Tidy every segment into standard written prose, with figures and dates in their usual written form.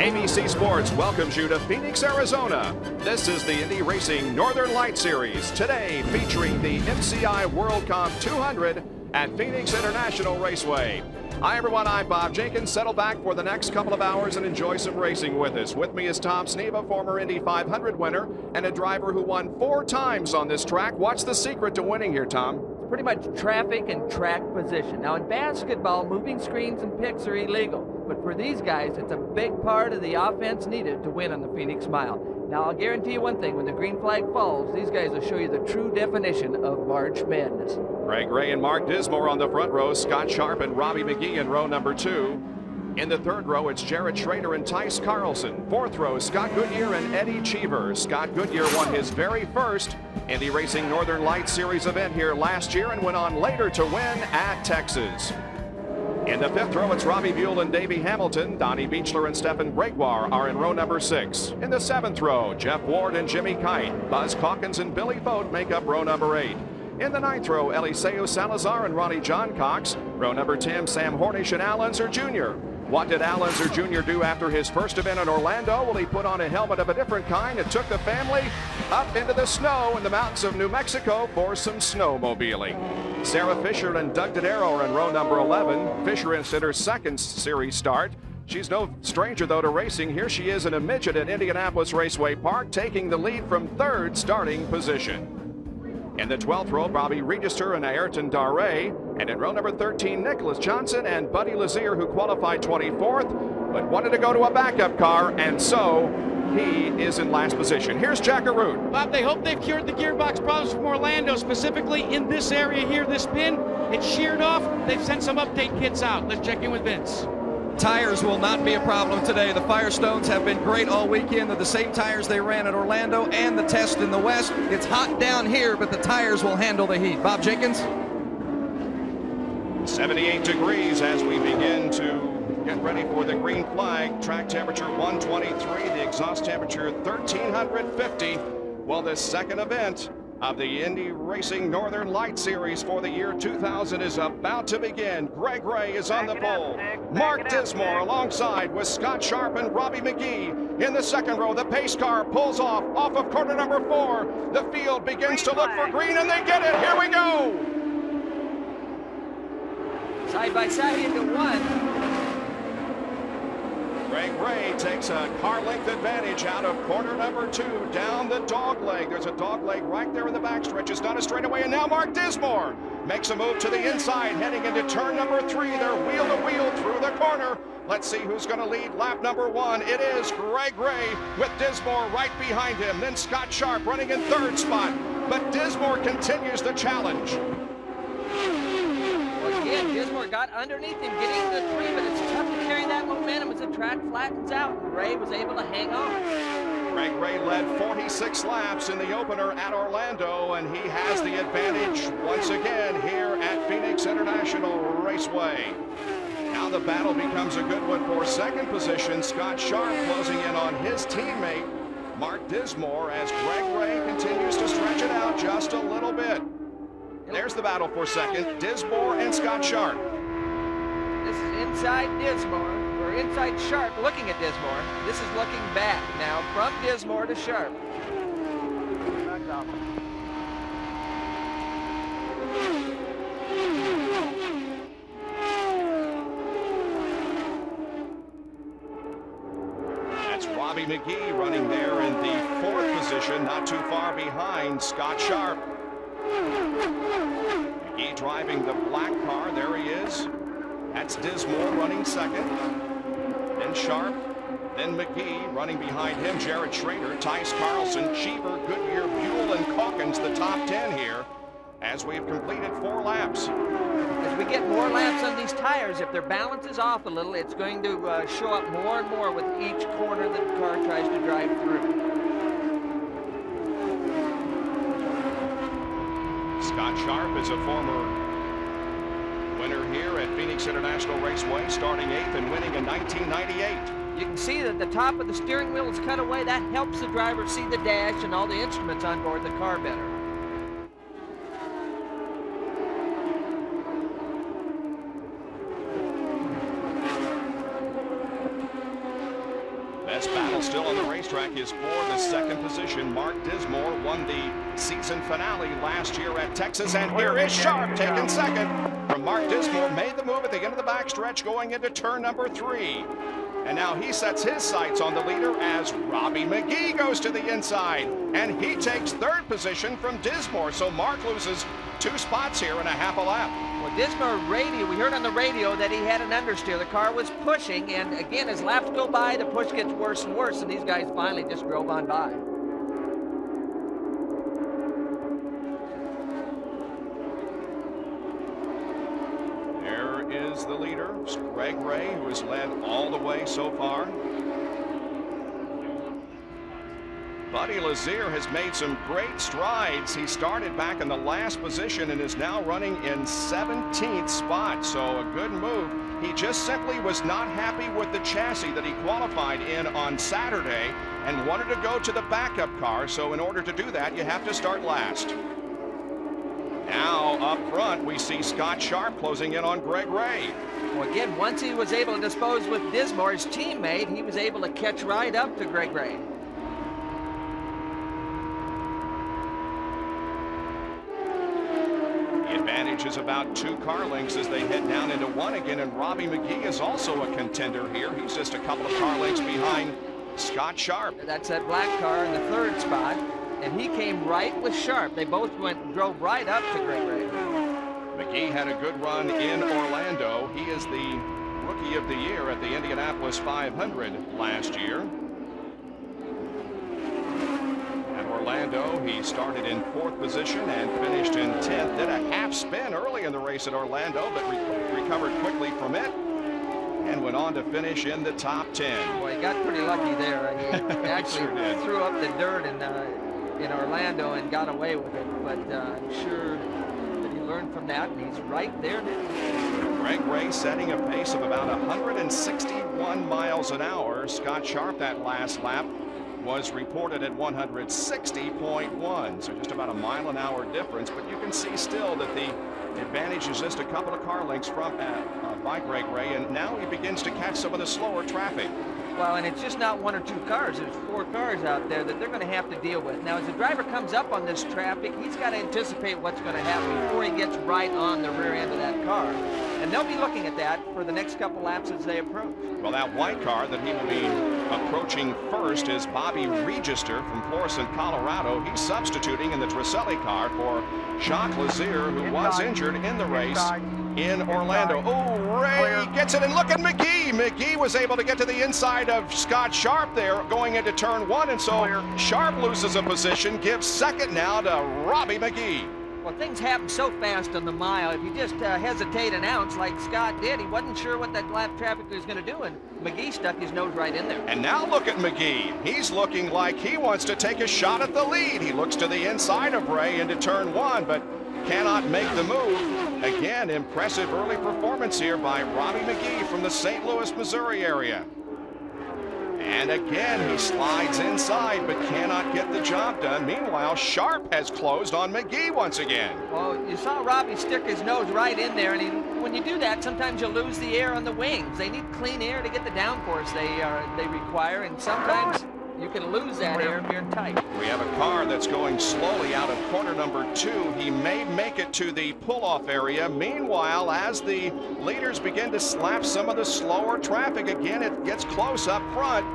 ABC Sports welcomes you to Phoenix, Arizona. This is the Indy Racing Northern Light Series, today featuring the MCI WorldCom 200 at Phoenix International Raceway. Hi everyone, I'm Bob Jenkins. Settle back for the next couple of hours and enjoy some racing with us. With me is Tom Sneva, former Indy 500 winner and a driver who won 4 times on this track. What's the secret to winning here, Tom? Pretty much traffic and track position. Now in basketball, moving screens and picks are illegal, but for these guys, it's a big part of the offense needed to win on the Phoenix Mile. Now I'll guarantee you one thing, when the green flag falls, these guys will show you the true definition of March Madness. Greg Ray and Mark Dismore on the front row, Scott Sharp and Robbie McGee in row number 2. In the third row, it's Jared Schrader and Tice Carlson. Fourth row, Scott Goodyear and Eddie Cheever. Scott Goodyear won his very first Indy Racing Northern Light Series event here last year and went on later to win at Texas. In the fifth row, it's Robbie Buell and Davey Hamilton. Donnie Beechler and Stefan Gregoire are in row number 6. In the seventh row, Jeff Ward and Jimmy Kite. Buzz Calkins and Billy Vogt make up row number 8. In the ninth row, Eliseo Salazar and Ronnie John Cox. Row number 10, Sam Hornish and Al Unser Jr. What did Al Unser Jr. do after his first event in Orlando? Well, he put on a helmet of a different kind and took the family up into the snow in the mountains of New Mexico for some snowmobiling. Sarah Fisher and Doug Dodaro are in row number 11. Fisher is in her second series start. She's no stranger, though, to racing. Here she is in a midget at Indianapolis Raceway Park, taking the lead from third starting position. In the 12th row, Bobby Register and Ayrton Daré. And in row number 13, Nicholas Johnson and Buddy Lazier, who qualified 24th, but wanted to go to a backup car, and so he is in last position. Here's Jack Arute. Bob, they hope they've cured the gearbox problems from Orlando, specifically in this area here, this pin. It's sheared off. They've sent some update kits out. Let's check in with Vince. Tires will not be a problem today. The Firestones have been great all weekend. They're the same tires they ran at Orlando and the test in the West. It's hot down here, but the tires will handle the heat. Bob Jenkins? 78 degrees as we begin to get ready for the green flag. Track temperature 123, the exhaust temperature 1350. Well, this second event of the Indy Racing Northern Light Series for the year 2000 is about to begin. Greg Ray is on the pole. Mark Dismore alongside with Scott Sharp and Robbie McGee. In the second row, the pace car pulls off of corner number 4. The field begins to look for green, and they get it. Here we go. Side by side into one. Greg Ray takes a car length advantage out of corner number 2 down the dog leg. There's a dog leg right there in the backstretch. It's not a straightaway, and now Mark Dismore makes a move to the inside, heading into turn number 3. They're wheel to wheel through the corner. Let's see who's going to lead lap number 1. It is Greg Ray with Dismore right behind him. Then Scott Sharp running in third spot, but Dismore continues the challenge. Again, Dismore got underneath him, getting the 3, but it's tough to carry that momentum as the track flattens out. Ray was able to hang on. Greg Ray led 46 laps in the opener at Orlando, and he has the advantage once again here at Phoenix International Raceway. Now the battle becomes a good one for second position. Scott Sharp closing in on his teammate, Mark Dismore, as Greg Ray continues to stretch it out just a little bit. There's the battle for second, Dismore and Scott Sharp. This is inside Dismore, or inside Sharp looking at Dismore. This is looking back now from Dismore to Sharp. That's Robbie McGee running there in the 4th position, not too far behind Scott Sharp. McGee driving the black car. There he is. That's Dismore running second. Then Sharp. Then McGee running behind him. Jared Schrader, Tice Carlson, Cheever, Goodyear, Buell, and Calkins, the top 10 here as we've completed 4 laps. As we get more laps on these tires, if their balance is off a little, it's going to show up more and more with each corner that the car tries to drive through. Scott Sharp is a former winner here at Phoenix International Raceway, starting 8th and winning in 1998. You can see that the top of the steering wheel is cut away. That helps the driver see the dash and all the instruments on board the car better. Best battle still on the racetrack is for the second position. Mark Dismore won the season finale last year at Texas, and here is Sharp taking second from Mark Dismore. Made the move at the end of the backstretch going into turn number 3. And now he sets his sights on the leader as Robbie McGee goes to the inside, and he takes third position from Dismore. So Mark loses 2 spots here in a half a lap. Well, Dismore we heard on the radio that he had an understeer. The car was pushing, and again, as laps go by, the push gets worse and worse, and these guys finally just drove on by. There is the leader, Greg Ray, who has led all the way so far. Buddy Lazier has made some great strides. He started back in the last position and is now running in 17th spot, so a good move. He just simply was not happy with the chassis that he qualified in on Saturday and wanted to go to the backup car, so in order to do that, you have to start last. Now up front, we see Scott Sharp closing in on Greg Ray. Well, again, once he was able to dispose with Dismore, his teammate, he was able to catch right up to Greg Ray. Advantage is about 2 car lengths as they head down into 1 again, and Robbie McGee is also a contender here. He's just a couple of car lengths behind Scott Sharp. That's that black car in the 3rd spot, and he came right with Sharp. They both drove right up to Greg Ray. McGee had a good run in Orlando. He is the Rookie of the Year at the Indianapolis 500 last year. Orlando, he started in 4th position and finished in 10th. Did a half spin early in the race at Orlando, but recovered quickly from it and went on to finish in the top 10. Boy, he got pretty lucky there. He actually threw up the dirt in Orlando and got away with it, but I'm sure that he learned from that, and he's right there now. Greg Ray setting a pace of about 161 miles an hour. Scott Sharp, that last lap, was reported at 160.1, so just about a mile-an-hour difference. But you can see still that the advantage is just a couple of car lengths from by Greg Ray, and now he begins to catch some of the slower traffic. Well, and it's just not 1 or 2 cars. There's 4 cars out there that they're going to have to deal with. Now, as the driver comes up on this traffic, he's got to anticipate what's going to happen before he gets right on the rear end of that car. And they'll be looking at that for the next couple laps as they approach. Well, that white car that he will be approaching first is Bobby Register from Florissant, Colorado. He's substituting in the Tresselli car for Jacques Lazier, who was injured in the race in Orlando. Oh, Ray gets it, and look at McGee. McGee was able to get to the inside of Scott Sharp there going into turn 1, and so Sharp loses a position, gives second now to Robbie McGee. Well, things happen so fast on the mile. If you just hesitate an ounce like Scott did, he wasn't sure what that lap traffic was going to do, and McGee stuck his nose right in there. And now look at McGee. He's looking like he wants to take a shot at the lead. He looks to the inside of Ray into turn 1, but cannot make the move. Again, impressive early performance here by Robbie McGee from the St. Louis, Missouri area. And again, he slides inside, but cannot get the job done. Meanwhile, Sharp has closed on McGee once again. Well, you saw Robbie stick his nose right in there, and when you do that, sometimes you lose the air on the wings. They need clean air to get the downforce they require, and sometimes you can lose that air if you're tight. We have a car that's going slowly out of corner number 2. He may make it to the pull-off area. Meanwhile, as the leaders begin to slap some of the slower traffic, again, it gets close up front.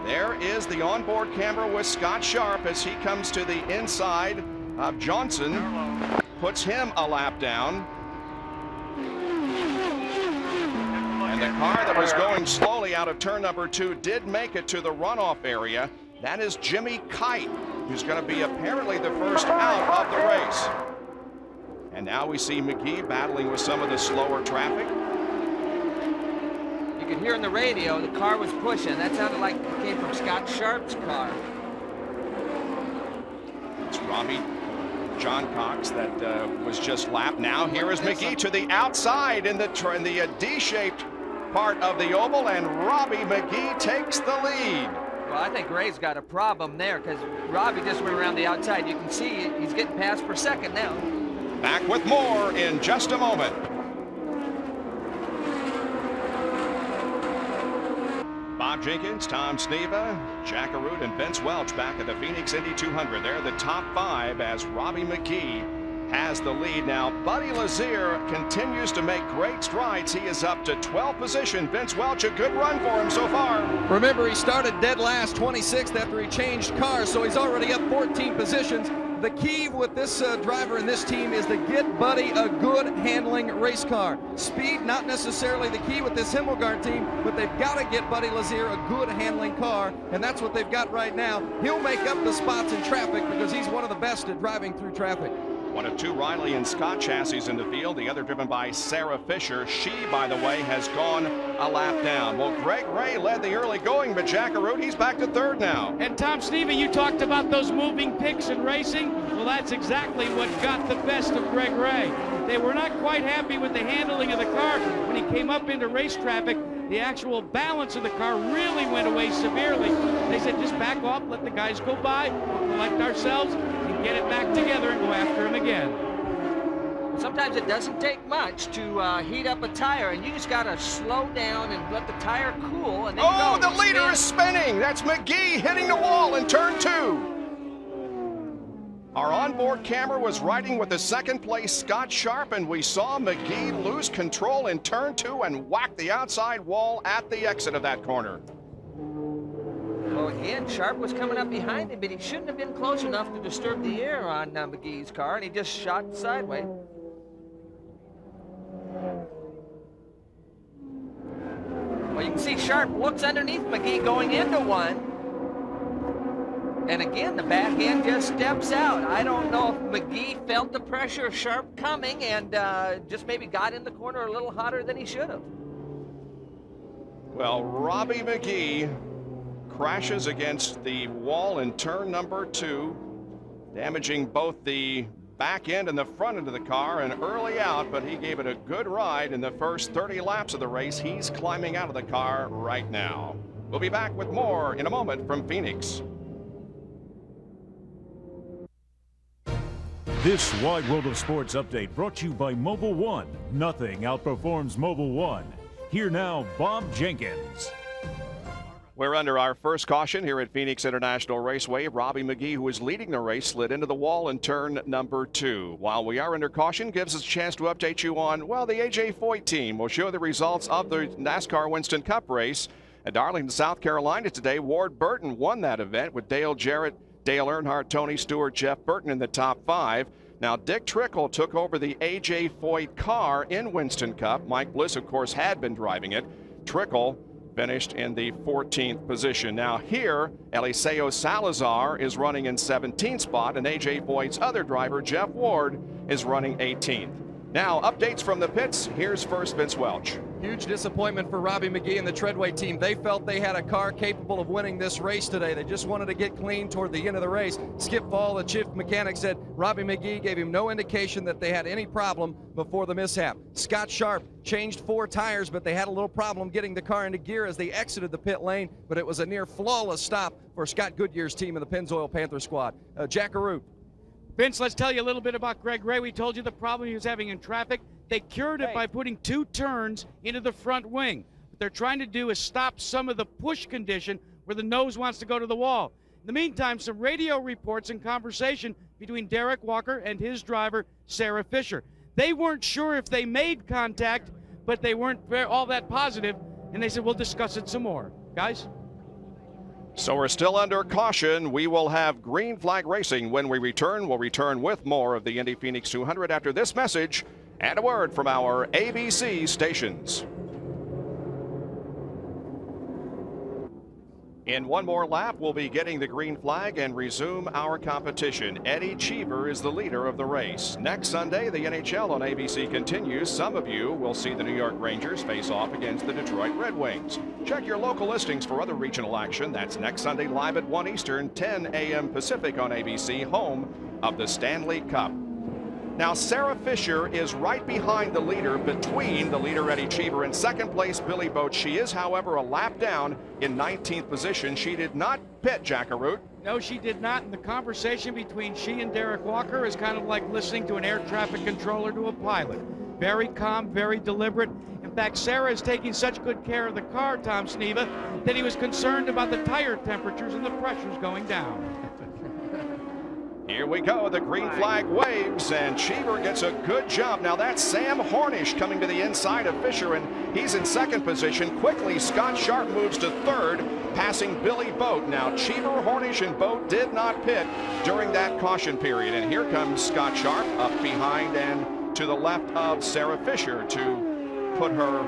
There is the onboard camera with Scott Sharp as he comes to the inside of Johnson, puts him a lap down. And the car that was going slowly out of turn number 2 did make it to the runoff area. That is Jimmy Kite, who's going to be apparently the first out of the race. And now we see McGee battling with some of the slower traffic. You could hear in the radio the car was pushing. That sounded like it came from Scott Sharp's car. It's John Cox that was just lapped. Now here is McGee to the outside in the D-shaped part of the oval, and Robbie McGee takes the lead. Well, I think Ray's got a problem there because Robbie just went around the outside. You can see he's getting passed for second now. Back with more in just a moment. Bob Jenkins, Tom Sneva, Jack Arute, and Vince Welch back at the Phoenix Indy 200. They're the top 5 as Robbie McGee has the lead. Now, Buddy Lazier continues to make great strides. He is up to 12th position. Vince Welch, a good run for him so far. Remember, he started dead last, 26th, after he changed cars, so he's already up 14 positions. The key with this driver and this team is to get Buddy a good handling race car. Speed, not necessarily the key with this Himmelgarn team, but they've got to get Buddy Lazier a good handling car, and that's what they've got right now. He'll make up the spots in traffic because he's one of the best at driving through traffic. One of 2 Riley and Scott chassis in the field, the other driven by Sarah Fisher. She, by the way, has gone a lap down. Well, Greg Ray led the early going, but Jack Arute, he's back to 3rd now. And Tom Sneva, you talked about those moving picks in racing. Well, that's exactly what got the best of Greg Ray. They were not quite happy with the handling of the car when he came up into race traffic. The actual balance of the car really went away severely. They said, just back off, let the guys go by, collect ourselves, and get it back together and go after him again. Sometimes it doesn't take much to heat up a tire, and you just got to slow down and let the tire cool. And then the leader is spinning. That's McGee hitting the wall in turn 2. Our onboard camera was riding with the 2nd place Scott Sharp, and we saw McGee lose control in turn 2 and whack the outside wall at the exit of that corner. Well, again, Sharp was coming up behind him, but he shouldn't have been close enough to disturb the air on McGee's car, and he just shot sideways. Well, you can see Sharp looks underneath McGee going into one. And again, the back end just steps out. I don't know if McGee felt the pressure of Sharp coming and just maybe got in the corner a little hotter than he should have. Well, Robbie McGee crashes against the wall in turn number 2, damaging both the back end and the front end of the car, and early out, but he gave it a good ride in the first 30 laps of the race. He's climbing out of the car right now. We'll be back with more in a moment from Phoenix. This Wide World of Sports update brought to you by Mobil 1. Nothing outperforms Mobil 1. Here now, Bob Jenkins. We're under our first caution here at Phoenix International Raceway. Robbie McGee, who is leading the race, slid into the wall in turn number 2. While we are under caution, gives us a chance to update you on, well, the A.J. Foyt team. We'll show the results of the NASCAR Winston Cup race at Darlington, South Carolina today. Ward Burton won that event with Dale Jarrett, Dale Earnhardt, Tony Stewart, Jeff Burton in the top 5. Now, Dick Trickle took over the A.J. Foyt car in Winston Cup. Mike Bliss, of course, had been driving it. Trickle finished in the 14th position. Now here, Eliseo Salazar is running in 17th spot, and A.J. Foyt's other driver, Jeff Ward, is running 18th. Now, updates from the pits. Here's first Vince Welch. Huge disappointment for Robbie McGee and the Treadway team. They felt they had a car capable of winning this race today. They just wanted to get clean toward the end of the race. Skip Ball, the chief mechanic, said Robbie McGee gave him no indication that they had any problem before the mishap. Scott Sharp changed 4 tires, but they had a little problem getting the car into gear as they exited the pit lane, but it was a near flawless stop for Scott Goodyear's team in the Pennzoil Panther squad. Jack Arute. Vince, let's tell you a little bit about Greg Ray. We told you the problem he was having in traffic. They cured it by putting 2 turns into the front wing. What they're trying to do is stop some of the push condition where the nose wants to go to the wall. In the meantime, some radio reports and conversation between Derek Walker and his driver, Sarah Fisher. They weren't sure if they made contact, but they weren't all that positive, and they said, we'll discuss it some more. Guys? So we're still under caution. We will have green flag racing when we return. We'll return with more of the Indy Phoenix 200 after this message and a word from our ABC stations. In one more lap, we'll be getting the green flag and resume our competition. Eddie Cheever is the leader of the race. Next Sunday, the NHL on ABC continues. Some of you will see the New York Rangers face off against the Detroit Red Wings. Check your local listings for other regional action. That's next Sunday live at 1 Eastern, 10 a.m. Pacific on ABC, home of the Stanley Cup. Now, Sarah Fisher is right behind the leader, between the leader Eddie Cheever and second place Billy Boat. She is, however, a lap down in 19th position. She did not pit, Jack Arute. No, she did not. And the conversation between she and Derek Walker is kind of like listening to an air traffic controller to a pilot. Very calm, very deliberate. And In fact, Sarah is taking such good care of the car, Tom Sneva, that he was concerned about the tire temperatures and the pressures going down. Here we go. The green flag waves, and Cheever gets a good jump. Now that's Sam Hornish coming to the inside of Fisher, and he's in second position. Quickly, Scott Sharp moves to third, passing Billy Boat. Now Cheever, Hornish, and Boat did not pit during that caution period. And here comes Scott Sharp up behind and to the left of Sarah Fisher to put her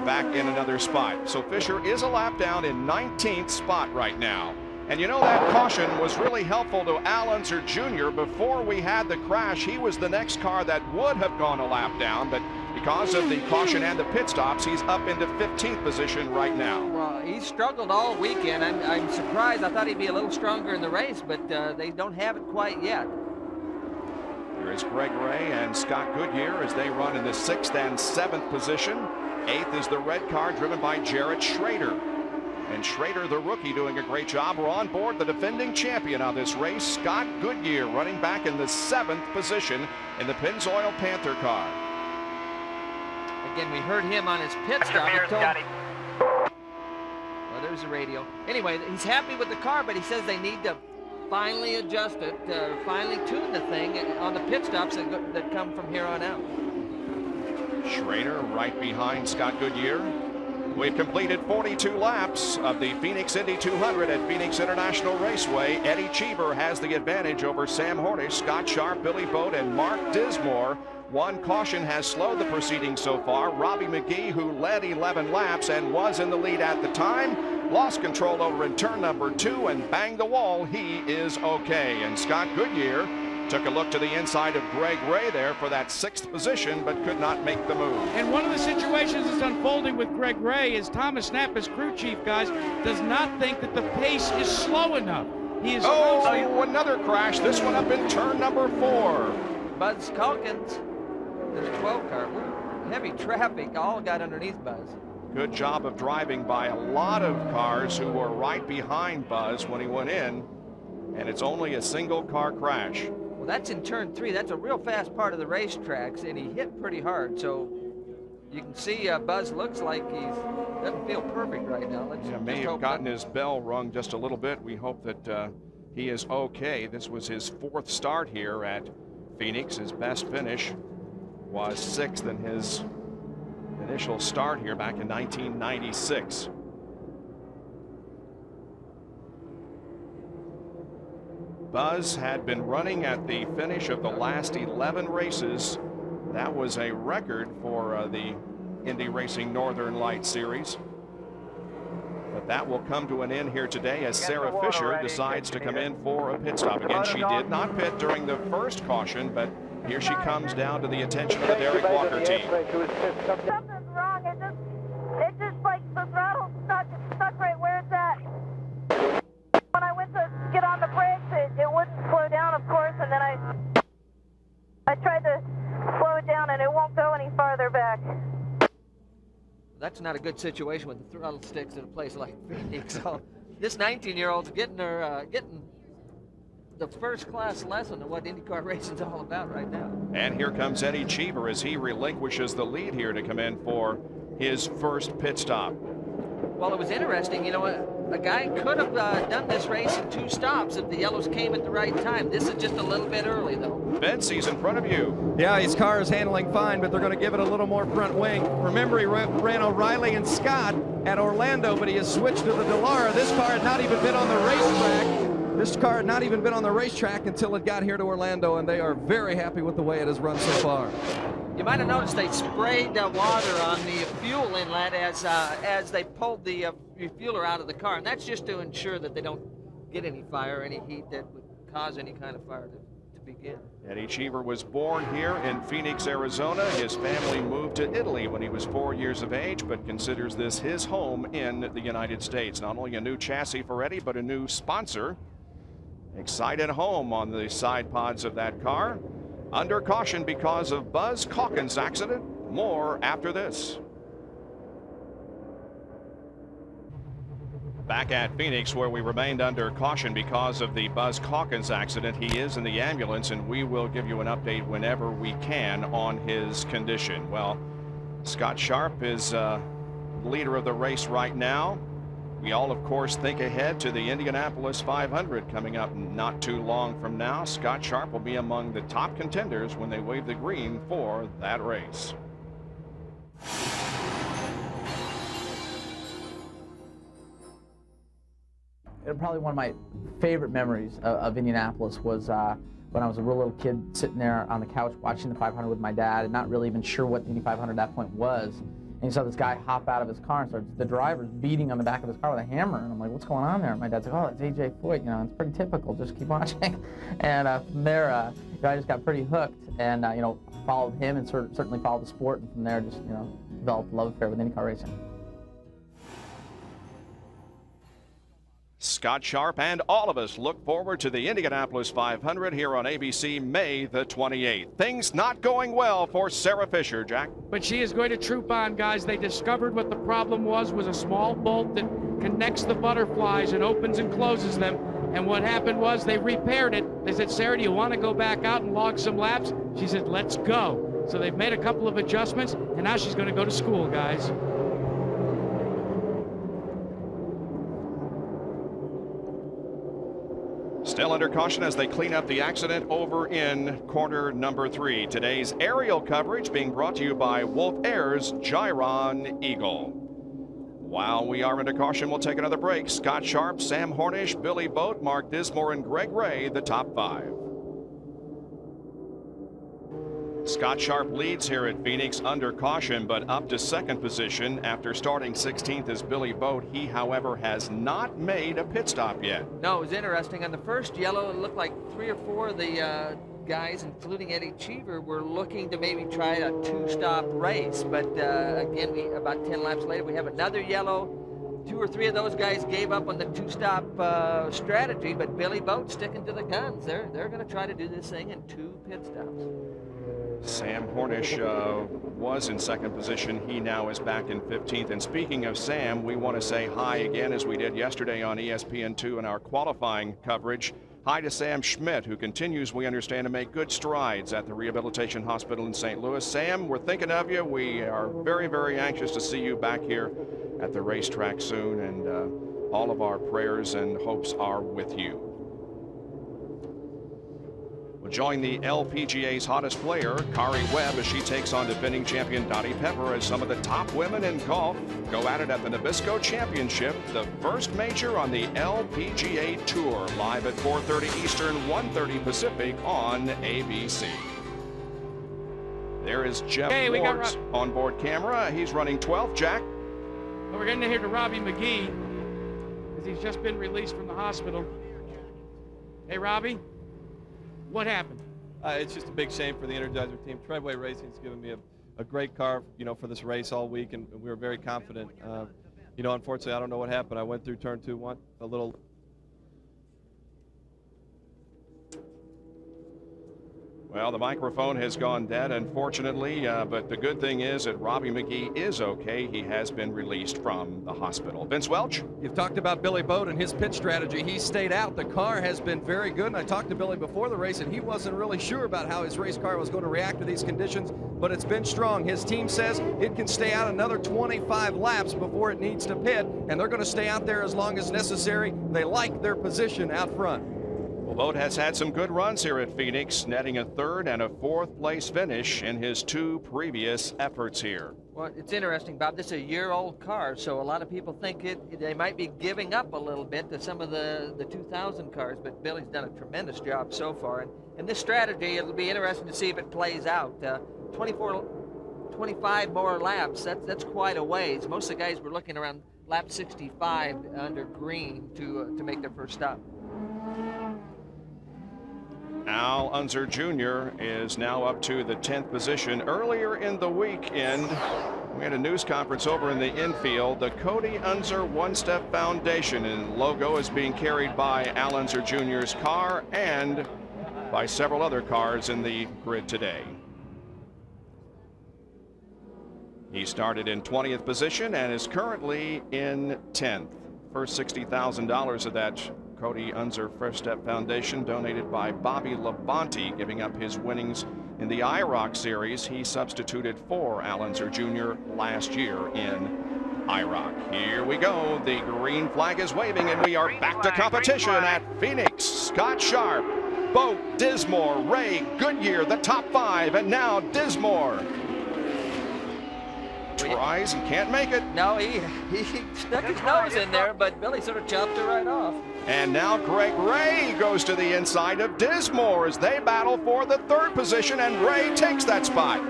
back in another spot. So Fisher is a lap down in 19th spot right now. And you know, that caution was really helpful to Al Unser Jr. Before we had the crash, he was the next car that would have gone a lap down, but because of the caution and the pit stops, he's up into 15th position right now. Well, he struggled all weekend. I'm surprised. I thought he'd be a little stronger in the race, but they don't have it quite yet. Here's Greg Ray and Scott Goodyear as they run in the 6th and 7th position. 8th is the red car driven by Jarrett Schrader. And Schrader, the rookie, doing a great job. We're on board the defending champion of this race, Scott Goodyear, running back in the 7th position in the Pennzoil Panther car. Again, we heard him on his pit stop. Well, there's the radio. Anyway, he's happy with the car, but he says they need to finally adjust it, finally tune the thing on the pit stops that come from here on out. Schrader right behind Scott Goodyear. We've completed 42 laps of the Phoenix Indy 200 at Phoenix International Raceway. Eddie Cheever has the advantage over Sam Hornish, Scott Sharp, Billy Boat, and Mark Dismore. One caution has slowed the proceedings so far. Robbie McGee, who led 11 laps and was in the lead at the time, lost control over in turn number 2 and banged the wall. He is okay. And Scott Goodyear took a look to the inside of Greg Ray there for that 6th position, but could not make the move. And one of the situations that's unfolding with Greg Ray is Thomas Knapp, as crew chief, guys, does not think that the pace is slow enough. He is another crash. This one up in turn number 4. Buzz Calkins, the 12 car. Heavy traffic, all got underneath Buzz. Good job of driving by a lot of cars who were right behind Buzz when he went in, and it's only a single car crash. Well, that's in turn 3. That's a real fast part of the racetracks, and he hit pretty hard. So you can see Buzz looks like he doesn't feel perfect right now. May have gotten his bell rung just a little bit. We hope that he is okay. This was his 4th start here at Phoenix. His best finish was 6th in his initial start here back in 1996. Buzz had been running at the finish of the last 11 races. That was a record for the Indy Racing Northern Light Series. But that will come to an end here today as Sarah Fisher decides to come in for a pit stop. Again, she did not pit during the first caution, but here she comes down to the attention of the Derek Walker team. Something's wrong. It's just like the throttle's stuck right where it's at. When I went to get on the brakes, it wouldn't slow down, of course, and then I tried to slow it down, and it won't go any farther back. That's not a good situation when the throttle sticks in a place like Phoenix. So this 19-year-old's getting the first-class lesson of what IndyCar racing's all about right now. And here comes Eddie Cheever as he relinquishes the lead here to come in for his first pit stop. Well, it was interesting. You know, a guy could have done this race in 2 stops if the yellows came at the right time. This is just a little bit early, though. Bensie's in front of you. Yeah, his car is handling fine, but they're going to give it a little more front wing. Remember, he ran O'Reilly and Scott at Orlando, but he has switched to the Dallara. This car had not even been on the racetrack. This car had not even been on the racetrack until it got here to Orlando, and they are very happy with the way it has run so far. You might have noticed they sprayed water on the fuel inlet as they pulled the refueler out of the car, and that's just to ensure that they don't get any fire, any heat that would cause any kind of fire to begin. Eddie Cheever was born here in Phoenix, Arizona. His family moved to Italy when he was 4 years of age, but considers this his home in the United States. Not only a new chassis for Eddie, but a new sponsor. Excited home on the side pods of that car. Under caution because of Buzz Calkins' accident. More after this. Back at Phoenix, where we remained under caution because of the Buzz Calkins accident. He is in the ambulance, and we will give you an update whenever we can on his condition. Well, Scott Sharp is leader of the race right now. We all, of course, think ahead to the Indianapolis 500 coming up not too long from now. Scott Sharp will be among the top contenders when they wave the green for that race. Probably one of my favorite memories of Indianapolis was when I was a real little kid sitting there on the couch watching the 500 with my dad and not really even sure what the Indy 500 at that point was. And you saw this guy hop out of his car and the driver's beating on the back of his car with a hammer. And I'm like, what's going on there? And my dad's like, oh, it's A.J. Foyt. You know, it's pretty typical. Just keep watching. And from there, I just got pretty hooked and, followed him and certainly followed the sport. And from there, just, developed a love affair with IndyCar racing. Scott Sharp and all of us look forward to the Indianapolis 500 here on ABC May the 28th. Things not going well for Sarah Fisher, Jack. But she is going to troop on, guys. They discovered what the problem was a small bolt that connects the butterflies and opens and closes them. And what happened was they repaired it. They said, Sarah, do you want to go back out and log some laps? She said, let's go. So they've made a couple of adjustments, and now she's going to go to school, guys. Still under caution as they clean up the accident over in corner number 3. Today's aerial coverage being brought to you by Wolf Air's Gyron Eagle. While we are under caution, we'll take another break. Scott Sharp, Sam Hornish, Billy Boat, Mark Dismore, and Greg Ray, the top 5. Scott Sharp leads here at Phoenix under caution, but up to second position after starting 16th is Billy Boat. He, however, has not made a pit stop yet. No, it was interesting. On the first yellow, it looked like 3 or 4 of the guys, including Eddie Cheever, were looking to maybe try a 2-stop race. But again, about 10 laps later, we have another yellow. 2 or 3 of those guys gave up on the 2-stop strategy, but Billy Boat sticking to the guns. They're going to try to do this thing in 2 pit stops. Sam Hornish was in second position. He now is back in 15th. And speaking of Sam, we want to say hi again, as we did yesterday on ESPN2 in our qualifying coverage. Hi to Sam Schmidt, who continues, we understand, to make good strides at the Rehabilitation Hospital in St. Louis. Sam, we're thinking of you. We are very, very anxious to see you back here at the racetrack soon, and all of our prayers and hopes are with you. We'll join the LPGA's hottest player, Kari Webb, as she takes on defending champion Dottie Pepper, as some of the top women in golf go at it at the Nabisco Championship, the first major on the LPGA Tour, live at 4:30 Eastern, 1:30 Pacific on ABC. There is Jeff Ward on board camera. He's running 12th, Jack. Well, we're getting to hear to Robbie McGee, because he's just been released from the hospital. Hey, Robbie. What happened? It's just a big shame for the Energizer team. Treadway Racing's given me a great car, for this race all week, and we were very confident. Unfortunately, I don't know what happened. I went through turn 2, a little. Well, the microphone has gone dead, unfortunately, but the good thing is that Robbie McGee is okay. He has been released from the hospital. Vince Welch? You've talked about Billy Boat and his pit strategy. He stayed out. The car has been very good, and I talked to Billy before the race, and he wasn't really sure about how his race car was going to react to these conditions, but it's been strong. His team says it can stay out another 25 laps before it needs to pit, and they're going to stay out there as long as necessary. They like their position out front. Well, Boat has had some good runs here at Phoenix, netting a 3rd and a 4th place finish in his 2 previous efforts here. Well, it's interesting, Bob. This is a year-old car, so a lot of people think they might be giving up a little bit to some of the 2000 cars, but Billy's done a tremendous job so far. And this strategy, it'll be interesting to see if it plays out. 25 more laps, that's quite a ways. Most of the guys were looking around lap 65 under green to make their first stop. Al Unser Jr. is now up to the 10th position. Earlier in the weekend, we had a news conference over in the infield. The Cody Unser One Step Foundation and logo is being carried by Al Unser Jr.'s car and by several other cars in the grid today. He started in 20th position and is currently in 10th. First $60,000 of that Cody Unser First Step Foundation donated by Bobby Labonte, giving up his winnings In the IROC series, he substituted for Allenzer Jr. last year in IROC. Here we go. The green flag is waving, and we are back to competition at Phoenix. Scott Sharp, Boat, Dismore, Ray, Goodyear, the top 5, and now Dismore. Tries and can't make it. No, he stuck his nose in there, but Billy sort of chopped it right off. And now Greg Ray goes to the inside of Dismore as they battle for the 3rd position, and Ray takes that spot.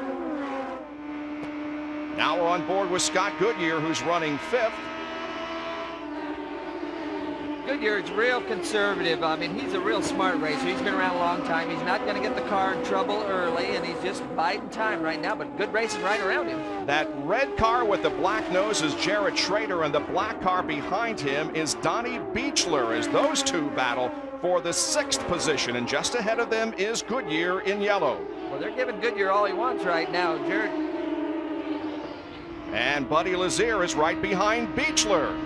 Now we're on board with Scott Goodyear, who's running 5th. Goodyear's real conservative. I mean, he's a real smart racer. He's been around a long time. He's not going to get the car in trouble early, and he's just biding time right now, but good racing right around him. That red car with the black nose is Jared Schrader, and the black car behind him is Donnie Beechler, as those two battle for the 6th position, and just ahead of them is Goodyear in yellow. Well, they're giving Goodyear all he wants right now, Jared. And Buddy Lazier is right behind Beechler,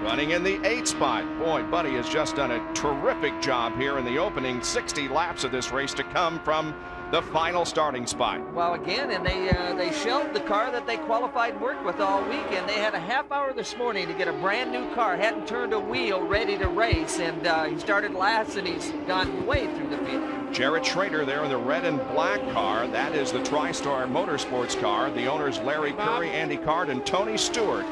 running in the 8th spot. Boy, Buddy has just done a terrific job here in the opening 60 laps of this race to come from the final starting spot. Well, again, and they shelved the car that they qualified and worked with all weekend. They had a half hour this morning to get a brand new car, hadn't turned a wheel, ready to race, and he started last, and he's gone way through the field. Jared Schrader there in the red and black car. That is the TriStar Motorsports car. The owners Larry Curry, Andy Card, and Tony Stewart.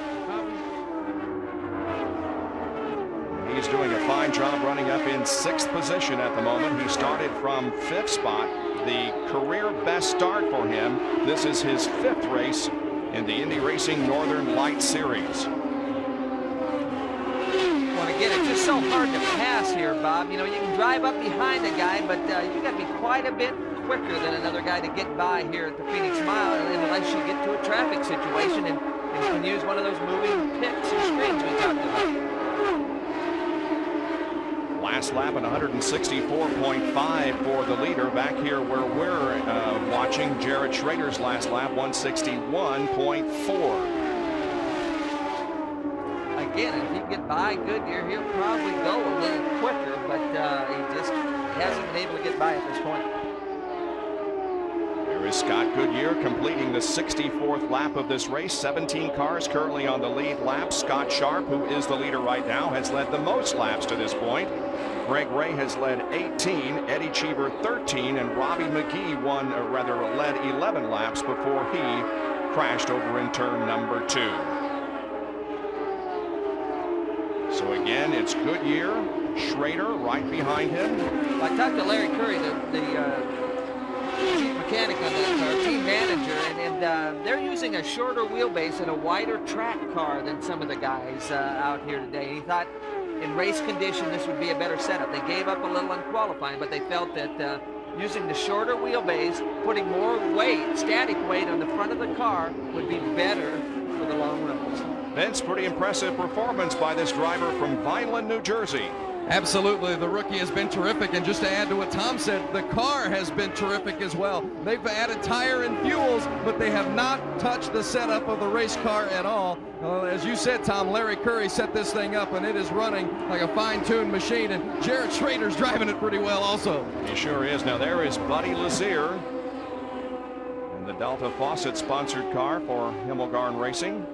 He's doing a fine job running up in 6th position at the moment. He started from 5th spot. The career best start for him. This is his 5th race in the Indy Racing Northern Light Series. Well, again, it's just so hard to pass here, Bob. You know, you can drive up behind a guy, but you got to be quite a bit quicker than another guy to get by here at the Phoenix Mile, unless you get to a traffic situation and can use one of those moving picks or screens we talked about. Last lap at 164.5 for the leader. Back here where we're watching Jared Schrader's last lap, 161.4. Again, if he can get by Goodyear, he'll probably go a little quicker, but he just hasn't been able to get by at this point. Here is Scott Goodyear completing the 64th lap of this race. 17 cars currently on the lead lap. Scott Sharp, who is the leader right now, has led the most laps to this point. Greg Ray has led 18, Eddie Cheever 13, and Robbie McGee led 11 laps before he crashed over in turn number 2. So again, it's Goodyear, Schrader right behind him. I talked to Larry Curry, the chief mechanic on that car, team manager, and they're using a shorter wheelbase and a wider track car than some of the guys out here today. He thought in race condition this would be a better setup. They gave up a little on qualifying, but they felt that using the shorter wheelbase, putting more weight, static weight on the front of the car would be better for the long runs. Vince, pretty impressive performance by this driver from Vineland, New Jersey. Absolutely, the rookie has been terrific, and just to add to what Tom said, the car has been terrific as well. They've added tire and fuels, but they have not touched the setup of the race car at all. As you said, Tom, Larry Curry set this thing up, and it is running like a fine-tuned machine, and Jared Schrader's driving it pretty well also. He sure is. Now there is Buddy Lazier in the Delta Fawcett sponsored car for Himmelgarn Racing.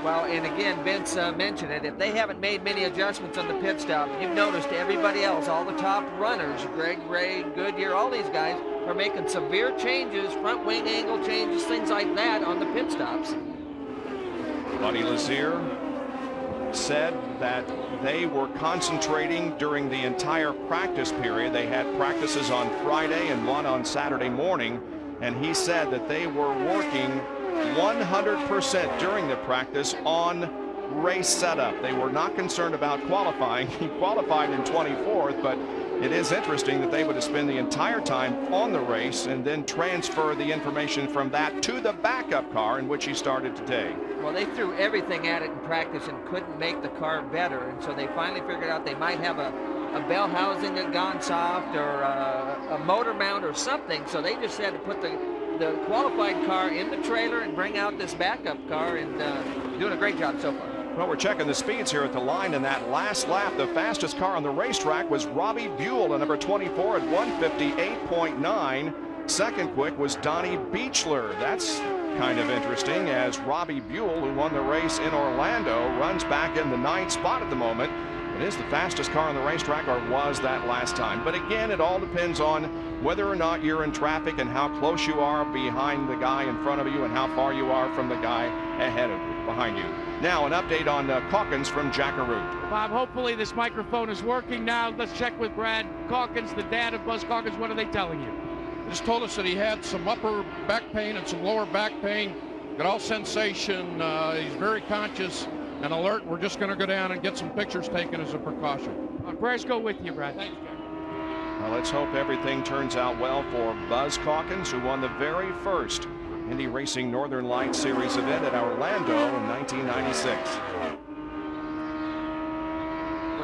Well, and again, Vince mentioned it. If they haven't made many adjustments on the pit stop, you've noticed everybody else, all the top runners, Greg Ray, Goodyear, all these guys are making severe changes, front wing angle changes, things like that on the pit stops. Buddy Lazier said that they were concentrating during the entire practice period. They had practices on Friday and one on Saturday morning, and he said that they were working 100% during the practice on race setup. They were not concerned about qualifying. He qualified in 24th, but it is interesting that they would spend the entire time on the race and then transfer the information from that to the backup car in which he started today. Well, they threw everything at it in practice and couldn't make the car better, and so they finally figured out they might have a bell housing that gone soft or a motor mount or something, so they just had to put the qualified car in the trailer and bring out this backup car, and doing a great job so far. Well, we're checking the speeds here at the line. In that last lap, the fastest car on the racetrack was Robbie Buell, a number 24 at 158.9. Second quick was Donnie Beechler. That's kind of interesting, as Robbie Buell, who won the race in Orlando, runs back in the 9th spot at the moment. It is the fastest car on the racetrack, or was that last time. But again, it all depends on whether or not you're in traffic and how close you are behind the guy in front of you and how far you are from the guy ahead of you, behind you. Now an update on Calkins from Jackaroo. Bob, hopefully this microphone is working now. Let's check with Brad Calkins, the dad of Buzz Calkins. What are they telling you? Just told us that he had some upper back pain and some lower back pain. Got all sensation. He's very conscious and alert. We're just going to go down and get some pictures taken as a precaution. Prayers go with you, Brad. Thanks, Jack. Well, let's hope everything turns out well for Buzz Calkins, who won the very first Indy Racing Northern Lights Series event at Orlando in 1996.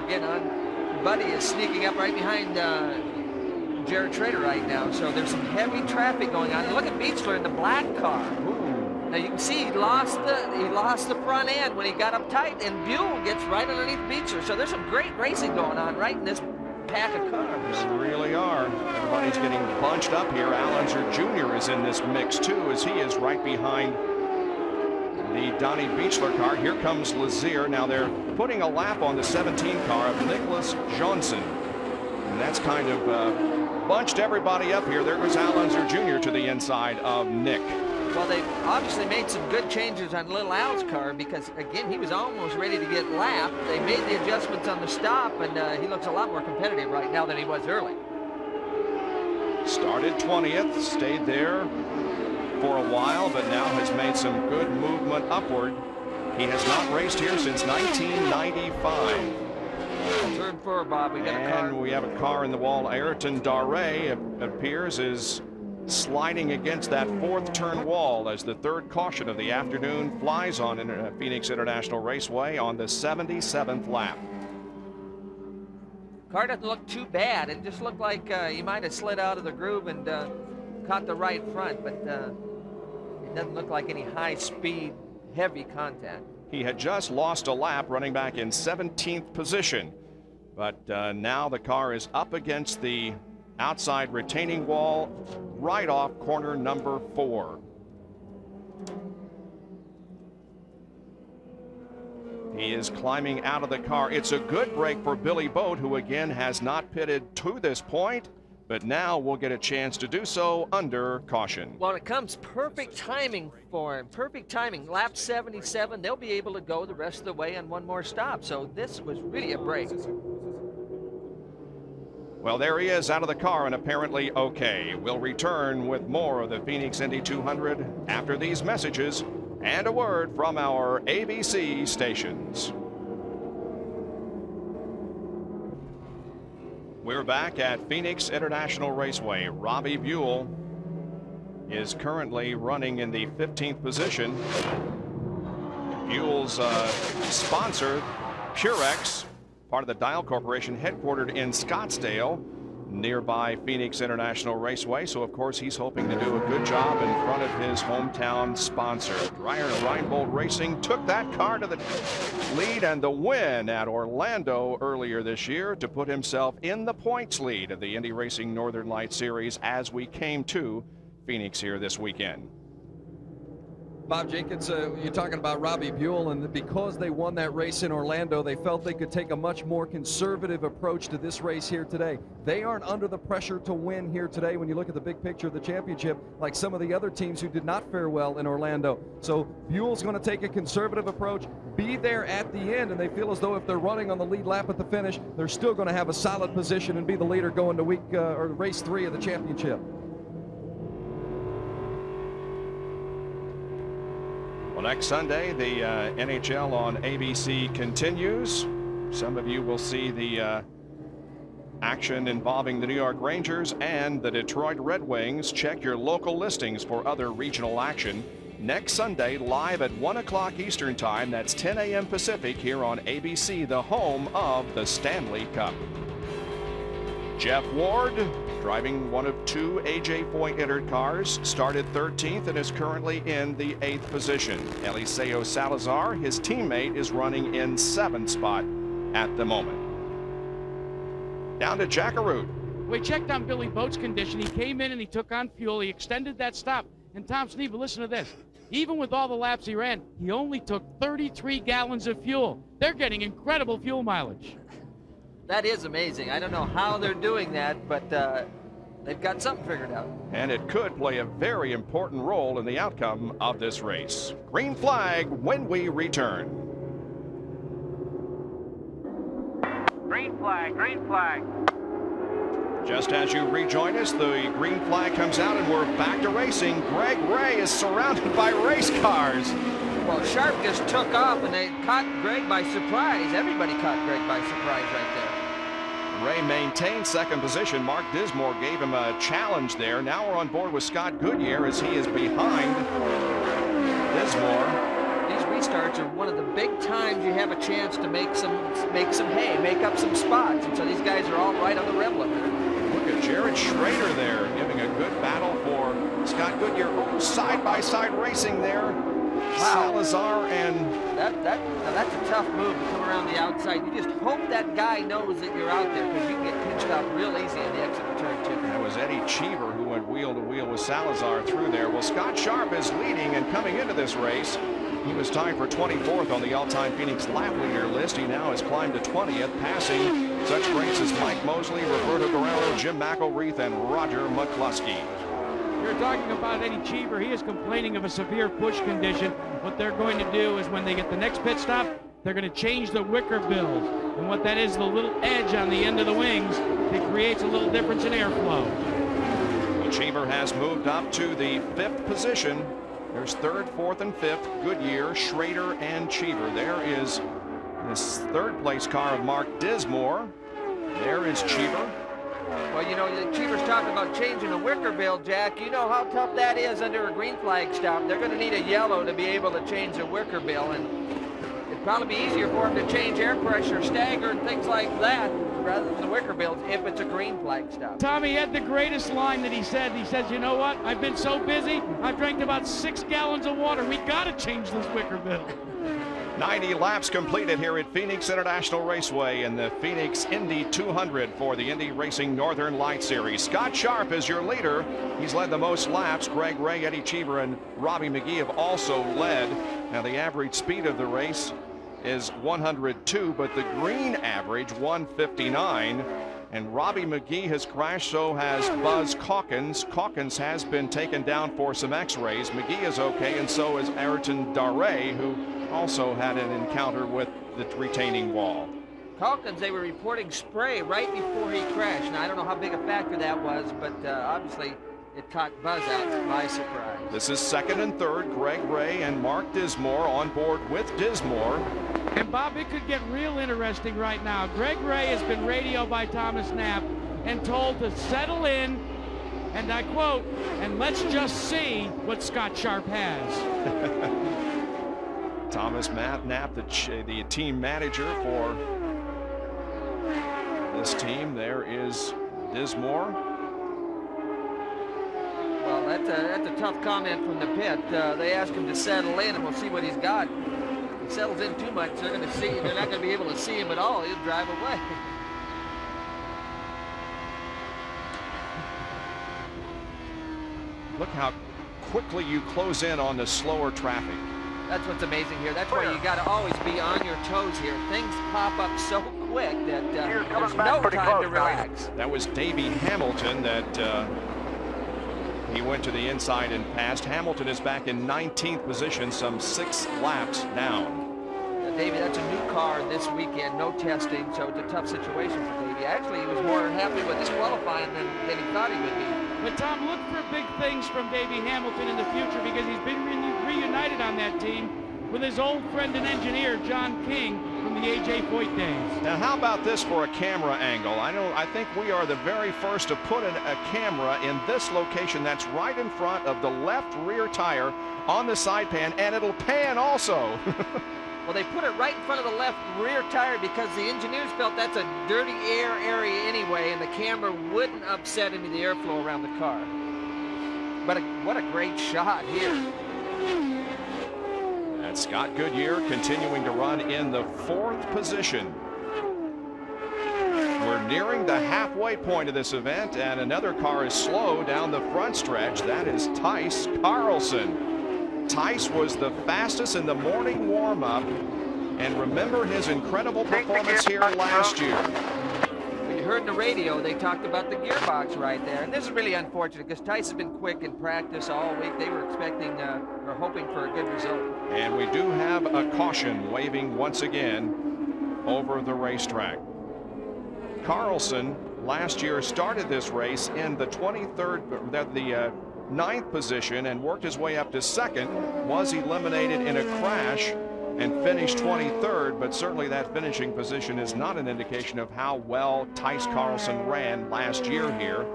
Again, Buddy is sneaking up right behind Jared Trader right now, so there's some heavy traffic going on. And look at Beechler in the black car. Now you can see he lost the front end when he got up tight, and Buell gets right underneath Beechler. So there's some great racing going on right in this pack of cars. They really are. Everybody's getting bunched up here. Al Unser Jr. is in this mix too, as he is right behind the Donnie Beechler car. Here comes Lazier. Now they're putting a lap on the 17 car of Nicholas Johnson, and that's kind of bunched everybody up here. There goes Al Unser Jr. to the inside of Nick. Well, they've obviously made some good changes on Little Al's car, because, again, he was almost ready to get lapped. They made the adjustments on the stop, and he looks a lot more competitive right now than he was early. Started 20th, stayed there for a while, but now has made some good movement upward. He has not raced here since 1995. Turn 4, Bob. We got a car. And we have a car in the wall. Ayrton Daré, it appears, is sliding against that 4th turn wall as the 3rd caution of the afternoon flies on Phoenix International Raceway on the 77th lap. Car doesn't look too bad. It just looked like he might have slid out of the groove and caught the right front, but it doesn't look like any high-speed, heavy contact. He had just lost a lap running back in 17th position, but now the car is up against the outside retaining wall right off corner number 4. He is climbing out of the car. It's a good break for Billy Boat, who again has not pitted to this point, but now will get a chance to do so under caution. Well, it comes perfect timing for him. Perfect timing. Lap 77, they'll be able to go the rest of the way on one more stop. So this was really a break. Well, there he is out of the car and apparently okay. We'll return with more of the Phoenix Indy 200 after these messages and a word from our ABC stations. We're back at Phoenix International Raceway. Robbie Buell is currently running in the 15th position. Buell's sponsor, Purex, part of the Dial Corporation, headquartered in Scottsdale, nearby Phoenix International Raceway. So, of course, he's hoping to do a good job in front of his hometown sponsor. Dreyer and Reinbold Racing took that car to the lead and the win at Orlando earlier this year to put himself in the points lead of the Indy Racing Northern Lights Series as we came to Phoenix here this weekend. Bob Jenkins, you're talking about Robbie Buell, and because they won that race in Orlando, they felt they could take a much more conservative approach to this race here today. They aren't under the pressure to win here today when you look at the big picture of the championship, like some of the other teams who did not fare well in Orlando. So Buell's going to take a conservative approach, be there at the end, and they feel as though if they're running on the lead lap at the finish, they're still going to have a solid position and be the leader going to or race 3 of the championship. Well, next Sunday, the NHL on ABC continues. Some of you will see the action involving the New York Rangers and the Detroit Red Wings. Check your local listings for other regional action. Next Sunday, live at 1 o'clock Eastern Time, that's 10 a.m. Pacific, here on ABC, the home of the Stanley Cup. Jeff Ward, driving one of 2 AJ Foyt entered cars, started 13th and is currently in the 8th position. Eliseo Salazar, his teammate, is running in 7th spot at the moment. Down to Jackaroo. We checked on Billy Boat's condition. He came in and he took on fuel. He extended that stop. And Tom Snead, listen to this. Even with all the laps he ran, he only took 33 gallons of fuel. They're getting incredible fuel mileage. That is amazing. I don't know how they're doing that, but they've got something figured out. And it could play a very important role in the outcome of this race. Green flag when we return. Green flag, green flag. Just as you rejoin us, the green flag comes out and we're back to racing. Greg Ray is surrounded by race cars. Well, Sharp just took off and they caught Greg by surprise. Everybody caught Greg by surprise right there. Ray maintained second position. Mark Dismore gave him a challenge there. Now we're on board with Scott Goodyear as he is behind Dismore. These restarts are one of the big times you have a chance to make some hay, make up some spots. And so these guys are all right on the rev limiter. Look at Jared Schrader there giving a good battle for Scott Goodyear. Oh, side-by-side racing there. Wow. Salazar and... That's a tough move to come around the outside. You just hope that guy knows that you're out there because you can get pinched out real easy in the exit of turn 2. That was Eddie Cheever who went wheel to wheel with Salazar through there. Well, Scott Sharp is leading and coming into this race. He was tied for 24th on the all-time Phoenix lap leader list. He now has climbed to 20th, passing such greats as Mike Mosley, Roberto Guerrero, Jim McElreath, and Roger McCluskey. You're talking about Eddie Cheever. He is complaining of a severe push condition. What they're going to do is when they get the next pit stop, they're going to change the wicker bills. And what that is, the little edge on the end of the wings that creates a little difference in airflow. Well, Cheever has moved up to the 5th position. There's 3rd, 4th, and 5th. Goodyear, Schrader, and Cheever. There is this 3rd place car of Mark Dismore. There is Cheever. Well, you know, Cheever's talking about changing the wicker bill, Jack. You know how tough that is under a green flag stop. They're going to need a yellow to be able to change the wicker bill, and it'd probably be easier for them to change air pressure, stagger, and things like that rather than the wicker bills if it's a green flag stop. Tommy had the greatest line that he said. He says, you know what? I've been so busy. I've drank about 6 gallons of water. We got to change this wicker bill. 90 laps completed here at Phoenix International Raceway in the Phoenix Indy 200 for the Indy Racing Northern Light Series. Scott Sharp is your leader. He's led the most laps. Greg Ray, Eddie Cheever, and Robbie McGee have also led. Now the average speed of the race is 102, but the green average 159. And Robbie McGee has crashed, so has Buzz Calkins. Calkins has been taken down for some x-rays. McGee is okay, and so is Ayrton Daré, who also had an encounter with the retaining wall. Calkins, they were reporting spray right before he crashed. Now, I don't know how big a factor that was, but obviously it caught Buzz out by surprise. This is 2nd and 3rd, Greg Ray and Mark Dismore on board with Dismore. And Bob, it could get real interesting right now. Greg Ray has been radioed by Thomas Knapp and told to settle in, and I quote, and let's just see what Scott Sharp has. Thomas Knapp, the team manager for this team. There is Dismore. Well, that's a tough comment from the pit. They asked him to settle in, and we'll see what he's got. If he settles in too much, they're going to see. They're not going to be able to see him at all. He'll drive away. Look how quickly you close in on the slower traffic. That's what's amazing here. That's why you got to always be on your toes here. Things pop up so quick that there's no time to relax. That was Davey Hamilton that he went to the inside and passed. Hamilton is back in 19th position, some 6 laps down. Davey, that's a new car this weekend, no testing, so it's a tough situation for Davey. Actually, he was more happy with this qualifying than he thought he would be. But Tom, look for big things from Davey Hamilton in the future because he's been reunited on that team with his old friend and engineer, John King, from the A.J. Foyt days. Now, how about this for a camera angle? I think we are the very first to put a camera in this location that's right in front of the left rear tire on the side pan, and it'll pan also. Well, they put it right in front of the left rear tire because the engineers felt that's a dirty air area anyway, and the camera wouldn't upset any of the airflow around the car. But what a great shot here. That's Scott Goodyear continuing to run in the 4th position. We're We're nearing the halfway point of this event, and another car is slow down the front stretch. That is Tice Carlson. Tice was the fastest in the morning warm-up, and remember his incredible performance here last year. You heard in the radio, they talked about the gearbox right there. And this is really unfortunate because Tice has been quick in practice all week. They were expecting or hoping for a good result. And we do have a caution waving once again over the racetrack. Carlson last year started this race in the 9th position and worked his way up to 2nd, was eliminated in a crash and finished 23rd, but certainly that finishing position is not an indication of how well Tice Carlson ran last year here.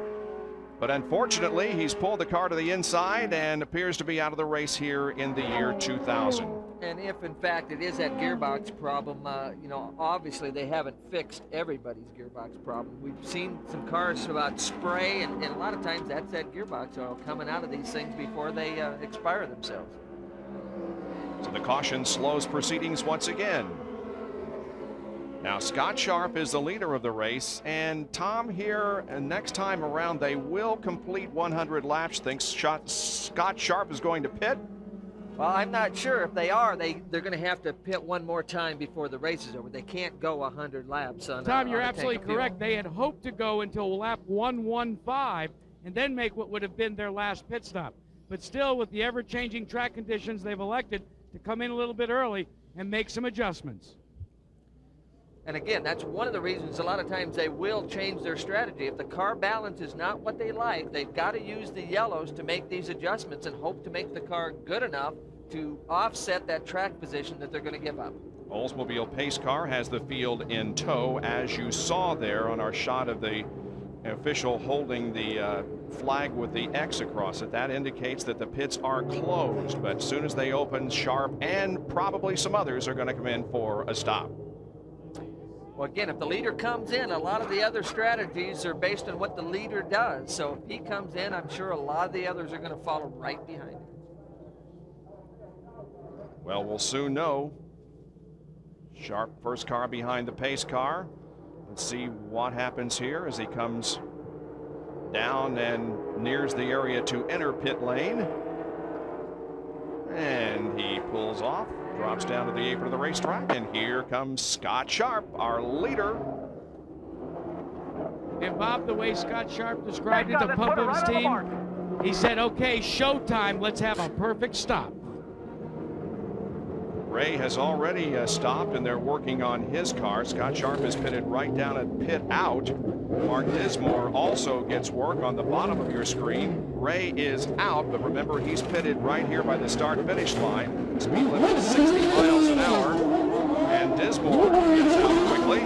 But unfortunately, he's pulled the car to the inside and appears to be out of the race here in the year 2000. And if, in fact, it is that gearbox problem, you know, obviously they haven't fixed everybody's gearbox problem. We've seen some cars about spray, and a lot of times that's that gearbox oil coming out of these things before they expire themselves. So the caution slows proceedings once again. Now Scott Sharp is the leader of the race, and Tom here, next time around they will complete 100 laps. Thinks Scott Sharp is going to pit? Well, I'm not sure. If they are, they're going to have to pit one more time before the race is over. They can't go 100 laps on Tom, you're on a absolutely tank of fuel. correct. They had hoped to go until lap 115 and then make what would have been their last pit stop. But still, with the ever-changing track conditions, they've elected to come in a little bit early and make some adjustments. And again, that's one of the reasons a lot of times they will change their strategy. If the car balance is not what they like, they've got to use the yellows to make these adjustments and hope to make the car good enough to offset that track position that they're going to give up. Oldsmobile pace car has the field in tow, as you saw there on our shot of the official holding the flag with the X across it. That indicates that the pits are closed, but as soon as they open, Sharp and probably some others are going to come in for a stop. Well, again, if the leader comes in, a lot of the other strategies are based on what the leader does. So if he comes in, I'm sure a lot of the others are going to follow right behind him. Well, we'll soon know. Sharp first car behind the pace car. Let's see what happens here as he comes down and nears the area to enter pit lane. And he pulls off, drops down to the apron of the racetrack, and here comes Scott Sharp, our leader. And Bob, the way Scott Sharp described it to pump up his team, he said, okay, showtime, let's have a perfect stop. Ray has already stopped, and they're working on his car. Scott Sharp is pitted right down at pit out. Mark Dismore also gets work on the bottom of your screen. Ray is out, but remember he's pitted right here by the start-finish line. Speed limit is 60 miles an hour, and Dismore gets out quickly.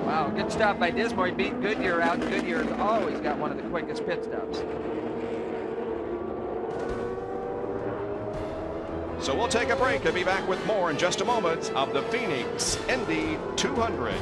Wow, good stop by Dismore. He beat Goodyear out. Goodyear's always got one of the quickest pit stops. So we'll take a break and be back with more in just a moment of the Phoenix Indy 200.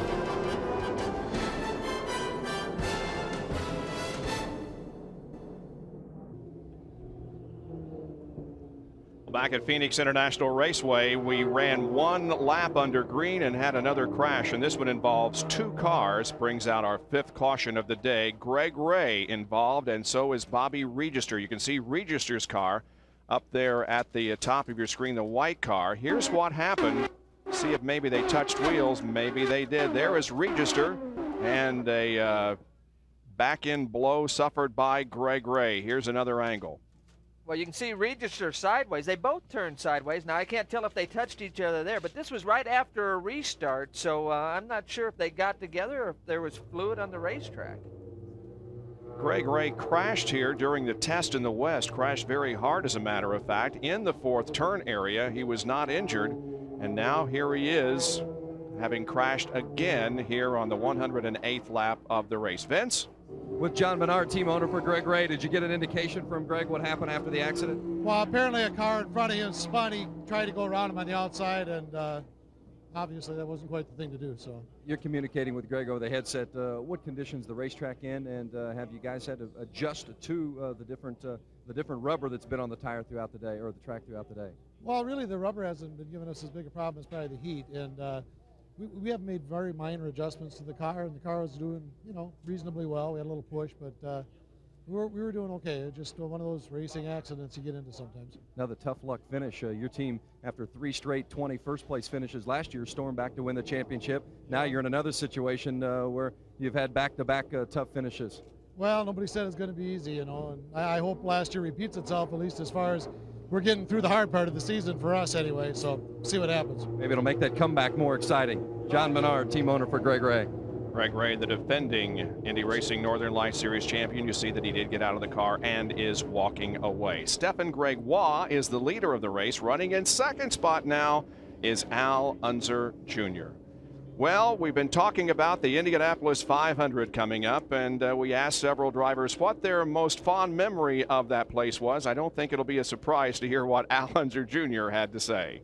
Back at Phoenix International Raceway, we ran one lap under green and had another crash, and this one involves two cars. Brings out our fifth caution of the day. Greg Ray involved, and so is Bobby Register. You can see Register's car up there at the top of your screen, the white car. Here's what happened. See if maybe they touched wheels. Maybe they did. There is Register, and a back-end blow suffered by Greg Ray. Here's another angle. Well, you can see Register sideways. They both turned sideways. Now, I can't tell if they touched each other there, but this was right after a restart, so I'm not sure if they got together or if there was fluid on the racetrack. Greg Ray crashed here during the test in the West, crashed very hard, as a matter of fact, in the fourth turn area. He was not injured, and now here he is, having crashed again here on the 108th lap of the race. Vince? With John Menard, team owner for Greg Ray, did you get an indication from Greg what happened after the accident? Well, apparently a car in front of him spun. He tried to go around him on the outside, and obviously that wasn't quite the thing to do. So you're communicating with Greg over the headset. What conditions the racetrack in, and have you guys had to adjust to the different rubber that's been on the tire throughout the day, or the track throughout the day? Well, really the rubber hasn't been giving us as big a problem as probably the heat, and we have made very minor adjustments to the car, and the car was doing, you know, reasonably well. We had a little push, but we were doing okay. It was just one of those racing accidents you get into sometimes. Another tough luck finish. Your team, after 3 straight 21st place finishes last year, stormed back to win the championship. Now you're in another situation where you've had back-to-back tough finishes. Well, nobody said it's going to be easy, you know, and I hope last year repeats itself, at least as far as we're getting through the hard part of the season for us anyway, so see what happens. Maybe it'll make that comeback more exciting. John Menard, team owner for Greg Ray. Greg Ray, the defending Indy Racing Northern Lights Series champion. You see that he did get out of the car and is walking away. Stefan Gregoire is the leader of the race. Running in second spot now is Al Unser Jr. Well, we've been talking about the Indianapolis 500 coming up, and we asked several drivers what their most fond memory of that place was. I don't think it'll be a surprise to hear what Al Unser Jr. had to say.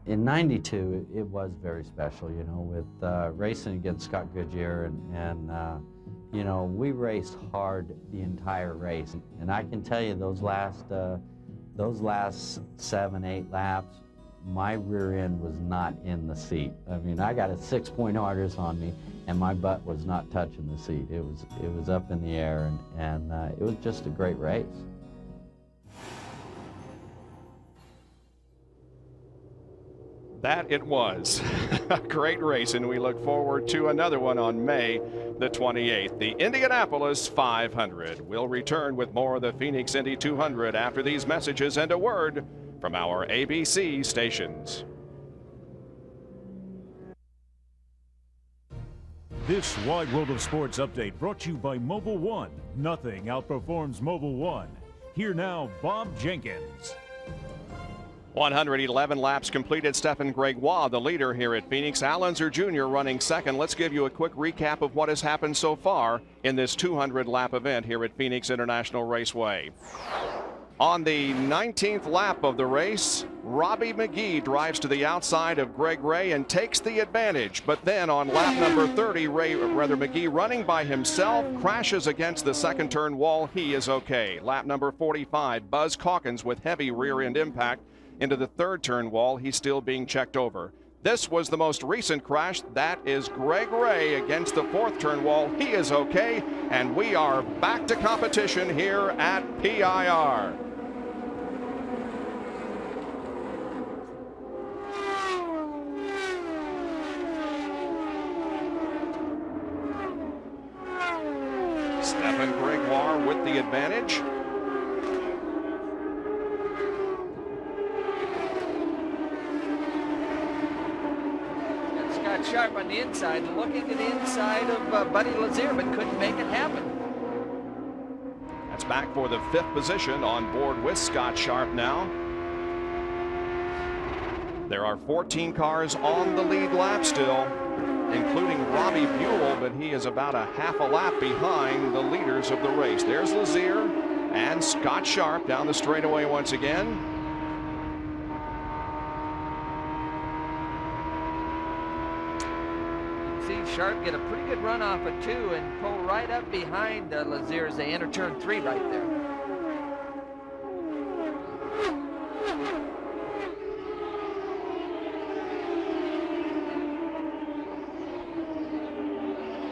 In '92, it was very special, you know, with racing against Scott Goodyear, and you know, we raced hard the entire race. And I can tell you those last 7, 8 laps, my rear end was not in the seat. I mean, I got a 6-point artist on me, and my butt was not touching the seat. It was up in the air, and it was just a great race. That it was. A great race, and we look forward to another one on May the 28th. The Indianapolis 500 will return with more of the Phoenix Indy 200 after these messages and a word from our ABC stations. This Wide World of Sports update brought to you by Mobile One. Nothing outperforms Mobile One. Here now, Bob Jenkins. 111 laps completed. Stefan Gregoire, the leader here at Phoenix. Al Unser Jr. running second. Let's give you a quick recap of what has happened so far in this 200-lap event here at Phoenix International Raceway. On the 19th lap of the race, Robbie McGee drives to the outside of Greg Ray and takes the advantage. But then on lap number 30, McGee running by himself crashes against the second turn wall. He is okay. Lap number 45, Buzz Calkins with heavy rear end impact into the third turn wall. He's still being checked over. This was the most recent crash. That is Greg Ray against the fourth turn wall. He is okay, and we are back to competition here at PIR. Stefan Gregoire with the advantage. Sharp on the inside, looking to the inside of Buddy Lazier, but couldn't make it happen. That's back for the 5th position on board with Scott Sharp now. There are 14 cars on the lead lap still, including Robbie Buell, but he is about a half a lap behind the leaders of the race. There's Lazier and Scott Sharp down the straightaway once again. Sharp get a pretty good run off of 2 and pull right up behind Lazier as they enter turn 3 right there.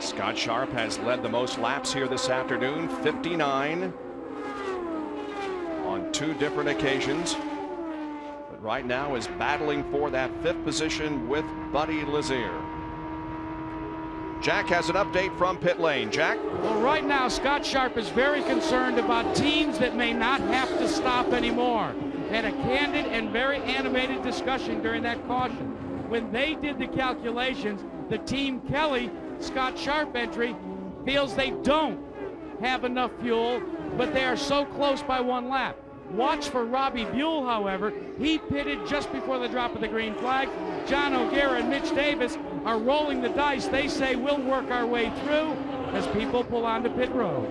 Scott Sharp has led the most laps here this afternoon, 59 on 2 different occasions, but right now is battling for that 5th position with Buddy Lazier. Jack has an update from pit lane. Jack? Well, right now, Scott Sharp is very concerned about teams that may not have to stop anymore. Had a candid and very animated discussion during that caution. When they did the calculations, the team Kelly, Scott Sharp entry, feels they don't have enough fuel, but they are so close by 1 lap. Watch for Robbie Buell, however. He pitted just before the drop of the green flag. John O'Gara and Mitch Davis are rolling the dice. They say we'll work our way through as people pull onto pit road.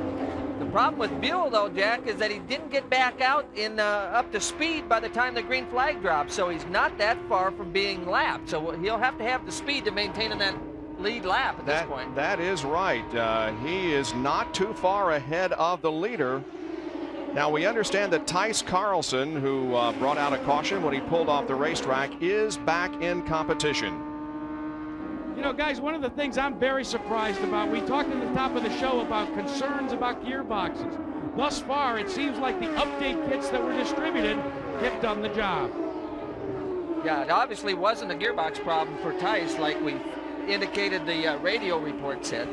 The problem with Buell, though, Jack, is that he didn't get back out in up to speed by the time the green flag dropped, so he's not that far from being lapped. So he'll have to have the speed to maintain that lead lap at this point. That is right. He is not too far ahead of the leader. Now we understand that Tice Carlson, who brought out a caution when he pulled off the racetrack, is back in competition. You know, guys, one of the things I'm very surprised about, we talked at the top of the show about concerns about gearboxes. Thus far, it seems like the update kits that were distributed have done the job. Yeah, it obviously wasn't a gearbox problem for Tice, like we indicated the radio report said.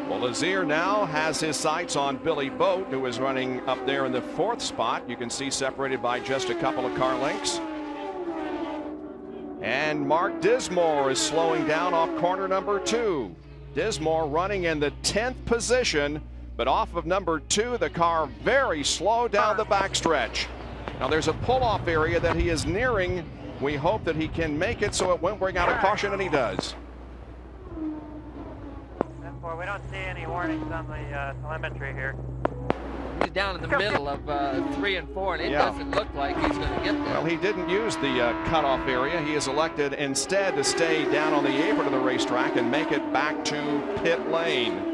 Well, Lazier now has his sights on Billy Boat, who is running up there in the 4th spot. You can see separated by just a couple of car lengths. And Mark Dismore is slowing down off corner number 2. Dismore running in the 10th position, but off of number 2, the car very slow down the backstretch. Now there's a pull-off area that he is nearing. We hope that he can make it so it won't bring out a caution, and he does. We don't see any warnings on the telemetry here. He's down in the middle of 3 and 4, and it doesn't look like he's going to get there. Well, he didn't use the cutoff area. He has elected instead to stay down on the apron of the racetrack and make it back to pit lane.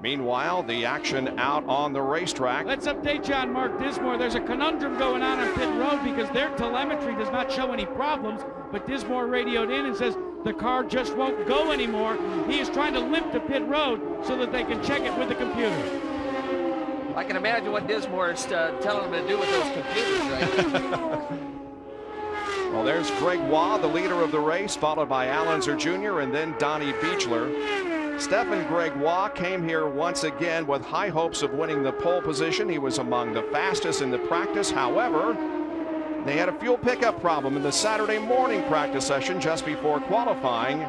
Meanwhile, the action out on the racetrack. Let's update you on Mark Dismore. There's a conundrum going on pit road because their telemetry does not show any problems, but Dismore radioed in and says the car just won't go anymore. He is trying to limp to pit road so that they can check it with the computer. I can imagine what Dismore is telling him to do with those computers, right? Well, there's Greg Waugh, the leader of the race, followed by Al Unser Jr. and then Donnie Beechler. Stephen Greg Waugh came here once again with high hopes of winning the pole position. He was among the fastest in the practice. However, they had a fuel pickup problem in the Saturday morning practice session just before qualifying,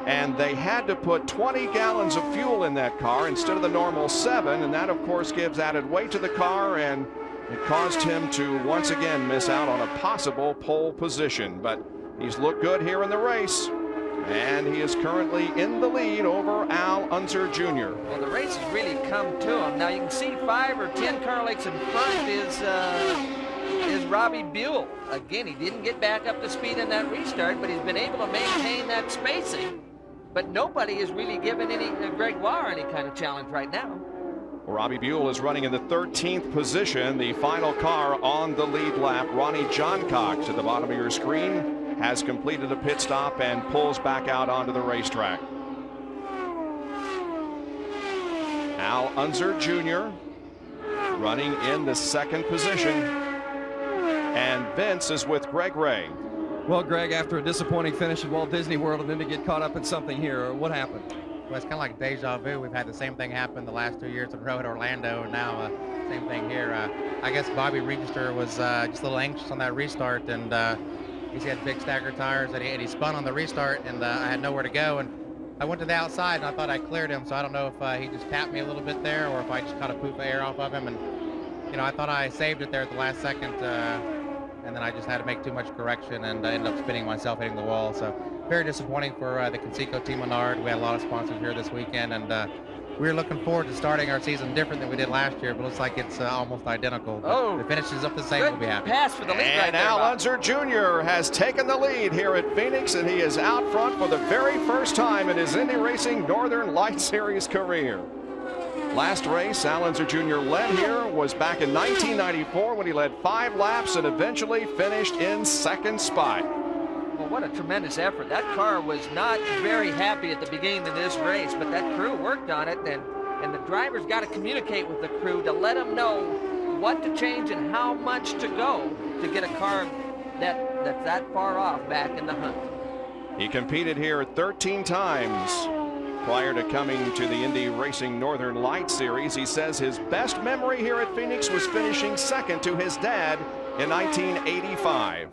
and they had to put 20 gallons of fuel in that car instead of the normal 7, and that of course gives added weight to the car, and it caused him to once again miss out on a possible pole position. But he's looked good here in the race, and he is currently in the lead over Al Unser Jr. Well, the race has really come to him. Now you can see 5 or 10 car lengths in front is Robbie Buell. Again, he didn't get back up to speed in that restart, but he's been able to maintain that spacing. But nobody is really giving Greg Waugh any kind of challenge right now. Robbie Buell is running in the 13th position. The final car on the lead lap, Ronnie John Cox, at the bottom of your screen, has completed a pit stop and pulls back out onto the racetrack. Al Unser Jr. running in the 2nd position. And Vince is with Greg Ray. Well, Greg, after a disappointing finish at Walt Disney World and then to get caught up in something here, what happened? Well, it's kind of like deja vu. We've had the same thing happen the last 2 years in a row at Orlando, and now same thing here. I guess Bobby Register was just a little anxious on that restart, and he had big stagger tires, and he spun on the restart, and I had nowhere to go. And I went to the outside, and I thought I cleared him, so I don't know if he just tapped me a little bit there or if I just caught a poof of air off of him. And, you know, I thought I saved it there at the last second, and then I just had to make too much correction and ended up spinning myself, hitting the wall. So very disappointing for the Conseco Team Menard. We had a lot of sponsors here this weekend, and we're looking forward to starting our season different than we did last year, but looks like it's almost identical. But if it finishes up the same, we'll be happy. Pass for the lead and right there, Al Bob. Unser Jr. has taken the lead here at Phoenix, and he is out front for the very first time in his Indy Racing Northern Light Series career. Last race Al Unser Jr. led here was back in 1994 when he led 5 laps and eventually finished in 2nd spot. Well, what a tremendous effort. That car was not very happy at the beginning of this race, but that crew worked on it, and the driver's got to communicate with the crew to let them know what to change and how much to go to get a car that's that far off back in the hunt. He competed here 13 times prior to coming to the Indy Racing Northern Light Series. He says his best memory here at Phoenix was finishing 2nd to his dad in 1985.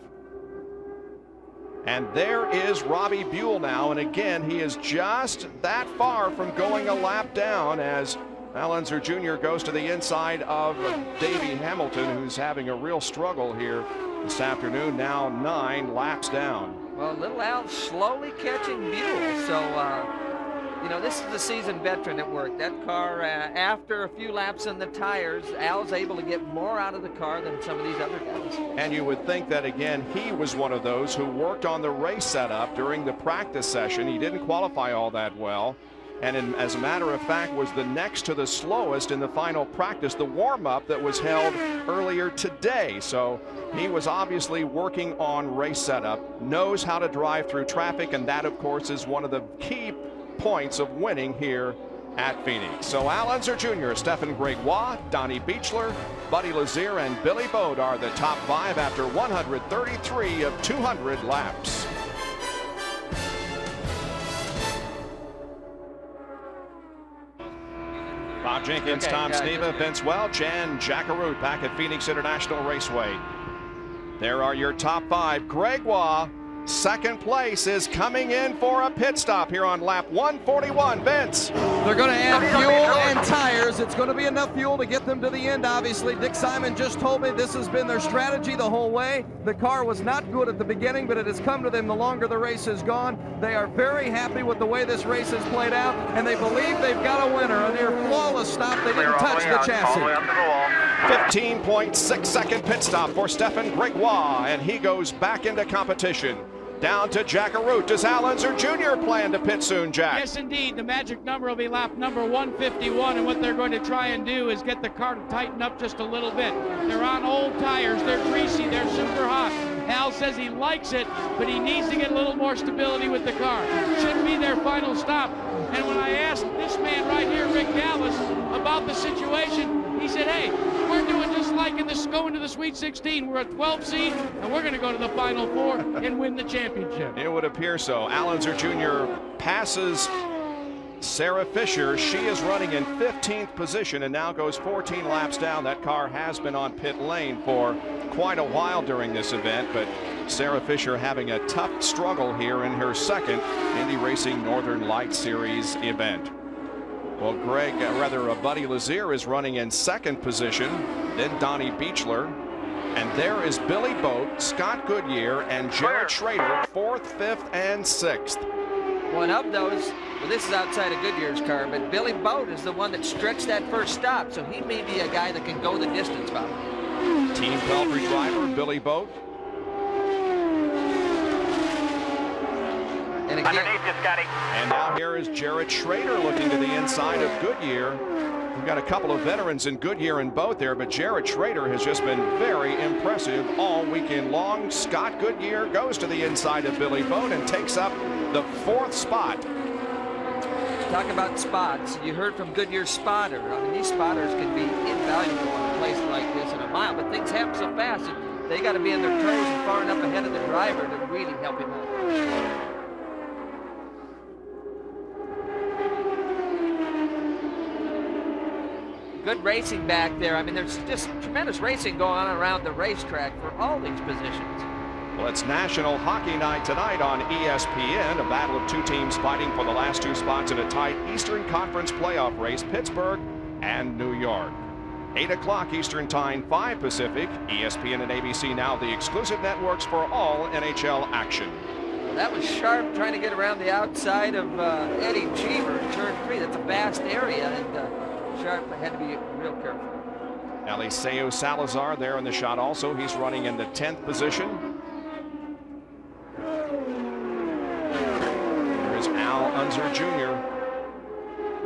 And there is Robbie Buell now, and again, he is just that far from going a lap down as Al Unser Jr. goes to the inside of Davey Hamilton, who's having a real struggle here this afternoon, now 9 laps down. Well, little Al slowly catching Buell, so you know, this is a seasoned veteran at work. That car, after a few laps in the tires, Al's able to get more out of the car than some of these other guys. And you would think that, again, he was one of those who worked on the race setup during the practice session. He didn't qualify all that well. and as a matter of fact was the next to the slowest in the final practice, the warm-up that was held earlier today. So he was obviously working on race setup, knows how to drive through traffic, and that of course is one of the key points of winning here at Phoenix. So Al Unser Jr., Stephen Gregoire, Donnie Beechler, Buddy Lazier, and Billy Bode are the top 5 after 133 of 200 laps. Bob Jenkins, Tom Sneva, Vince Welch, and Jack Arute back at Phoenix International Raceway. There are your top 5. Gregoire, second place, is coming in for a pit stop here on lap 141. Vince. They're going to add fuel and tires. It's going to be enough fuel to get them to the end, obviously. Dick Simon just told me this has been their strategy the whole way. The car was not good at the beginning, but it has come to them the longer the race has gone. They are very happy with the way this race has played out, and they believe they've got a winner. A near flawless stop. They didn't touch the chassis. 15.6 second pit stop for Stephen Gregoire, and he goes back into competition. Down to Jack Arute. Does Al Unser Jr. plan to pit soon, Jack? Yes, indeed. The magic number will be lap number 151, and what they're going to try and do is get the car to tighten up just a little bit. They're on old tires. They're greasy. They're super hot. Al says he likes it, but he needs to get a little more stability with the car. Should be their final stop. And when I asked this man right here, Rick Gallis, about the situation, he said, hey, we're doing just like in this, going to the Sweet 16. We're a 12 seed, and we're going to go to the Final Four and win the championship. It would appear so. Al Unser Jr. passes Sarah Fisher. She is running in 15th position and now goes 14 laps down. That car has been on pit lane for quite a while during this event, but Sarah Fisher having a tough struggle here in her second Indy Racing Northern Light Series event. Well, Buddy Lazier is running in second position, then Donnie Beechler, and there is Billy Bode, Scott Goodyear, and Jared Schrader, 4th, 5th, and 6th. One of those, well, this is outside of Goodyear's car, but Billy Bode is the one that stretched that first stop, so he may be a guy that can go the distance, Bob. Team Pelfrey driver, Billy Bode. And again, underneath you, Scotty. And now here is Jared Schrader looking to the inside of Goodyear. We've got a couple of veterans in Goodyear and Bode there, but Jared Schrader has just been very impressive all weekend long. Scott Goodyear goes to the inside of Billy Bode and takes up the 4th spot. talk about spots. You heard from Goodyear's spotter. I mean, these spotters can be invaluable in a place like this in a mile, but things happen so fast that they got to be on their toes and far enough ahead of the driver to really help him out. Good racing back there. I mean, there's just tremendous racing going on around the racetrack for all these positions. Well, it's National Hockey Night tonight on ESPN, a battle of two teams fighting for the last two spots in a tight Eastern Conference playoff race, Pittsburgh and New York. 8 o'clock Eastern Time, 5 Pacific. ESPN and ABC now the exclusive networks for all NHL action. Well, that was Sharp trying to get around the outside of Eddie Cheever in turn 3. That's a vast area, and Sharp had to be real careful. Eliseo Salazar there in the shot also. He's running in the 10th position. There's Al Unser Jr.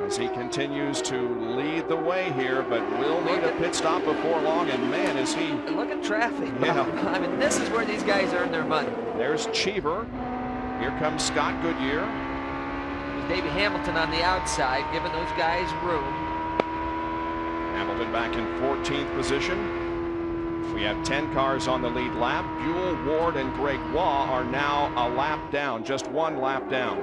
as he continues to lead the way here, but will need a pit stop before long, and man, is he... Look at traffic. Yeah. I mean, this is where these guys earn their money. There's Cheever. Here comes Scott Goodyear. There's Davey Hamilton on the outside, giving those guys room. Hamilton back in 14th position. We have 10 cars on the lead lap. Buell, Ward, and Gregoire are now a lap down, just one lap down.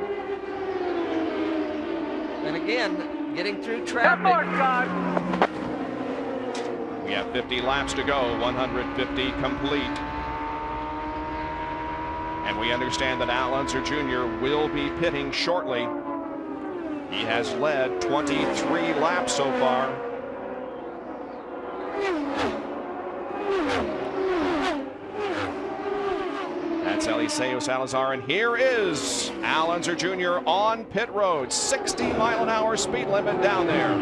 And again, getting through traffic. We have 50 laps to go, 150 complete. And we understand that Al Unser Jr. will be pitting shortly. He has led 23 laps so far. That's Eliseo Salazar, and here is Al Unser Jr. on pit road. 60-mile-an-hour speed limit down there.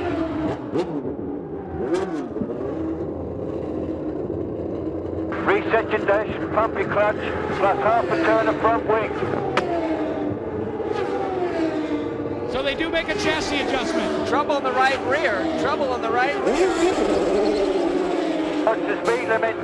Reset your dash, pump your clutch, plus half a turn of front wing. So So they do make a chassis adjustment. Trouble in the right rear. Trouble in the right rear. What's the speed limit?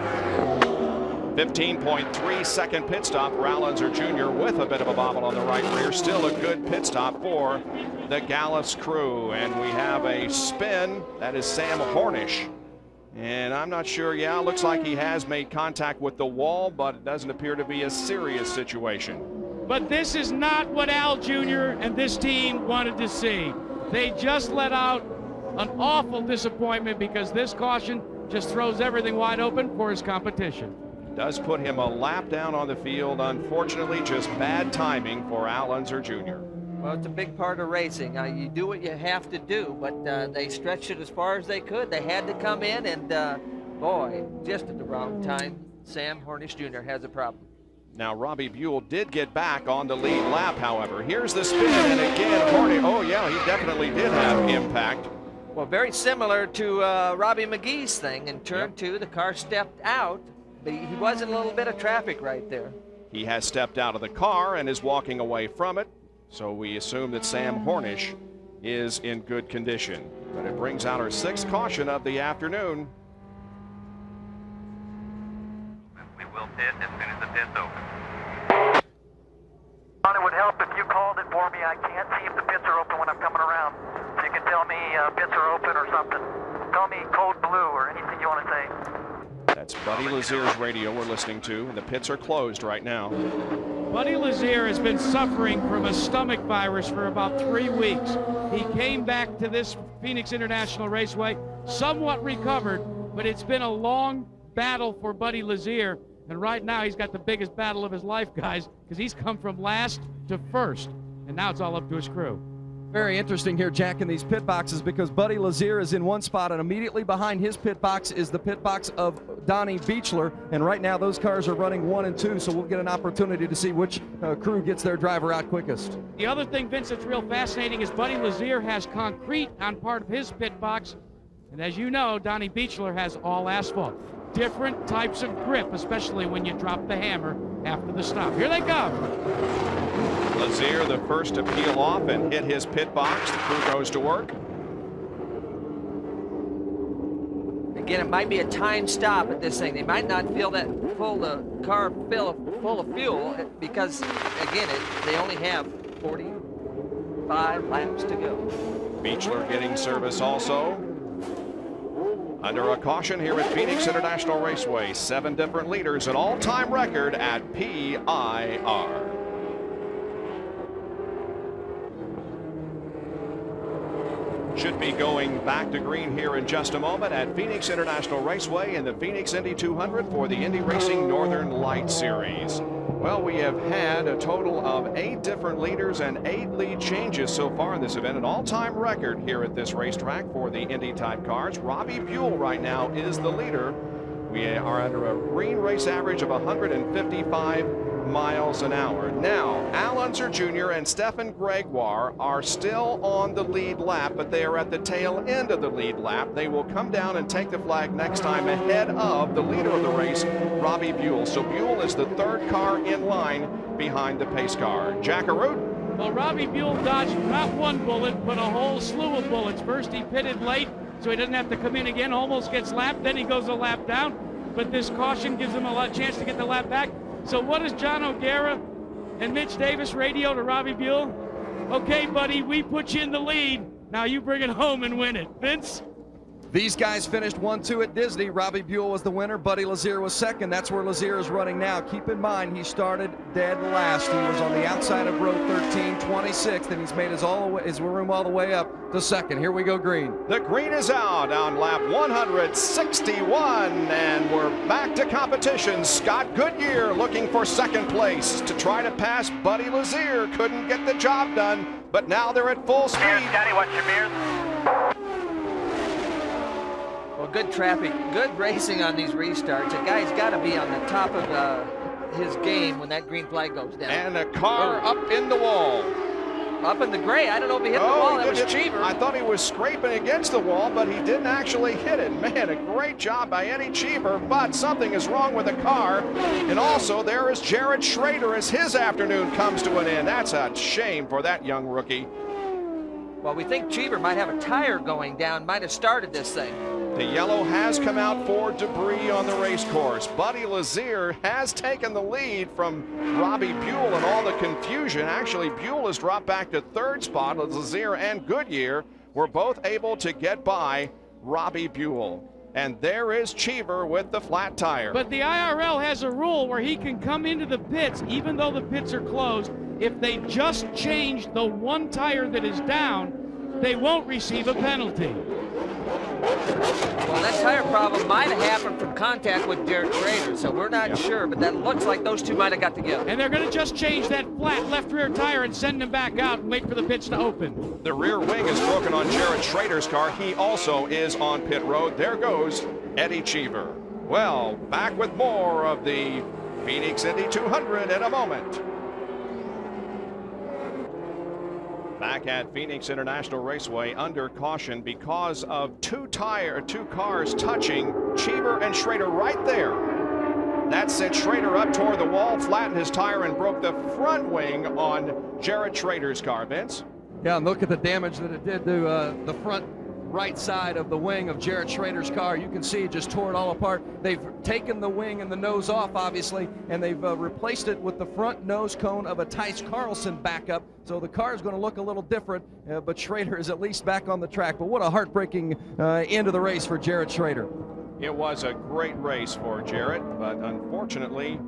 15.3 second pit stop for Al Unser Jr. with a bit of a bobble on the right rear. Still a good pit stop for the Gallus crew. And we have a spin. That is Sam Hornish. And I'm not sure, yeah, looks like he has made contact with the wall, but it doesn't appear to be a serious situation. But this is not what Al Jr. and this team wanted to see. They just let out an awful disappointment because this caution just throws everything wide open for his competition. Does put him a lap down on the field. Unfortunately, just bad timing for Al Unser Jr. Well, it's a big part of racing. You do what you have to do, but they stretched it as far as they could. They had to come in, and boy, just at the wrong time, Sam Hornish Jr. has a problem. Now, Robbie Buell did get back on the lead lap, however. Here's the spin, and again, Hornish, oh yeah, he definitely did have impact. Well, very similar to Robbie McGee's thing. In turn two, the car stepped out, but he was in a little bit of traffic right there. He has stepped out of the car and is walking away from it. So we assume that Sam Hornish is in good condition. But it brings out our 6th caution of the afternoon. We will pit as soon as the pit's open. It would help if you called it for me. I can't see if the pits are open when I'm coming around. So you can tell me pits are open or something. Tell me code blue or anything you want to say. That's Buddy Lazier's radio we're listening to, and the pits are closed right now. Buddy Lazier has been suffering from a stomach virus for about 3 weeks. He came back to this Phoenix International Raceway somewhat recovered, but it's been a long battle for Buddy Lazier. And right now he's got the biggest battle of his life, guys, because he's come from last to first. And now it's all up to his crew. Very interesting here, Jack, in these pit boxes, because Buddy Lazier is in one spot, and immediately behind his pit box is the pit box of Donnie Beechler. And right now those cars are running 1 and 2, so we'll get an opportunity to see which crew gets their driver out quickest. The other thing, Vince, that's real fascinating is Buddy Lazier has concrete on part of his pit box. And as you know, Donnie Beechler has all asphalt. Different types of grip, especially when you drop the hammer after the stop. Here they go. Lazier, the first to peel off and hit his pit box. The crew goes to work. Again, it might be a time stop at this thing. They might not feel that full car full of fuel because, again, they only have 45 laps to go. Beechler getting service also. Under a caution here at Phoenix International Raceway. 7 different leaders, an all-time record at PIR. Should be going back to green here in just a moment at Phoenix International Raceway in the Phoenix Indy 200 for the Indy Racing Northern Light Series. Well, we have had a total of 8 different leaders and 8 lead changes so far in this event. An all-time record here at this racetrack for the Indy type cars. Robbie Buell right now is the leader. We are under a green race average of 155 miles an hour. Now, Al Unser Jr. and Stefan Gregoire are still on the lead lap, but they are at the tail end of the lead lap. They will come down and take the flag next time ahead of the leader of the race, Robbie Buell. So Buell is the 3rd car in line behind the pace car. Jackaroo. Well, Robbie Buell dodged not 1 bullet, but a whole slew of bullets. First, he pitted late, so he doesn't have to come in again, almost gets lapped, then he goes a lap down. But this caution gives him a chance to get the lap back. So what does John O'Gara and Mitch Davis radio to Robbie Buell? Okay, buddy, we put you in the lead. Now you bring it home and win it. Vince? These guys finished 1-2 at Disney. Robbie Buell was the winner. Buddy Lazier was second. That's where Lazier is running now. Keep in mind, he started dead last. He was on the outside of row 13, 26th, and he's made his room all the way up to second. Here we go, green. The green is out on lap 161, and we're back to competition. Scott Goodyear looking for second place to try to pass Buddy Lazier. Couldn't get the job done, but now they're at full speed. Scotty, watch your mirrors. Well, good traffic, good racing on these restarts. A guy's got to be on the top of his game when that green flag goes down. And a car up in the wall. Up in the gray. I don't know if he hit the wall. That was Cheever. I thought he was scraping against the wall, but he didn't actually hit it. Man, a great job by Eddie Cheever, but something is wrong with the car. And also, there is Jared Schrader as his afternoon comes to an end. That's a shame for that young rookie. Well, we think Cheever might have a tire going down, might have started this thing. The yellow has come out for debris on the race course. Buddy Lazier has taken the lead from Robbie Buell in all the confusion. Actually, Buell has dropped back to third spot. Lazier and Goodyear were both able to get by Robbie Buell. And there is Cheever with the flat tire. But the IRL has a rule where he can come into the pits even though the pits are closed. If they just change the one tire that is down, they won't receive a penalty. Well, that tire problem might have happened from contact with Jared Schrader, so we're not sure, but that looks like those two might have got together. And they're going to just change that flat left rear tire and send him back out and wait for the pits to open. The rear wing is broken on Jared Schrader's car. He also is on pit road. There goes Eddie Cheever. Well, back with more of the Phoenix Indy 200 in a moment. Back at Phoenix International Raceway under caution because of two cars touching. Cheever and Schrader right there. That sent Schrader up toward the wall, flattened his tire, and broke the front wing on Jared Schrader's car, Vince. Yeah, and look at the damage that it did to the front right side of the wing of Jared Schrader's car. You can see it just tore it all apart. They've taken the wing and the nose off, obviously, and they've replaced it with the front nose cone of a Tice Carlson backup. So the car is going to look a little different, but Schrader is at least back on the track. But what a heartbreaking end of the race for Jared Schrader. It was a great race for Jared, but unfortunately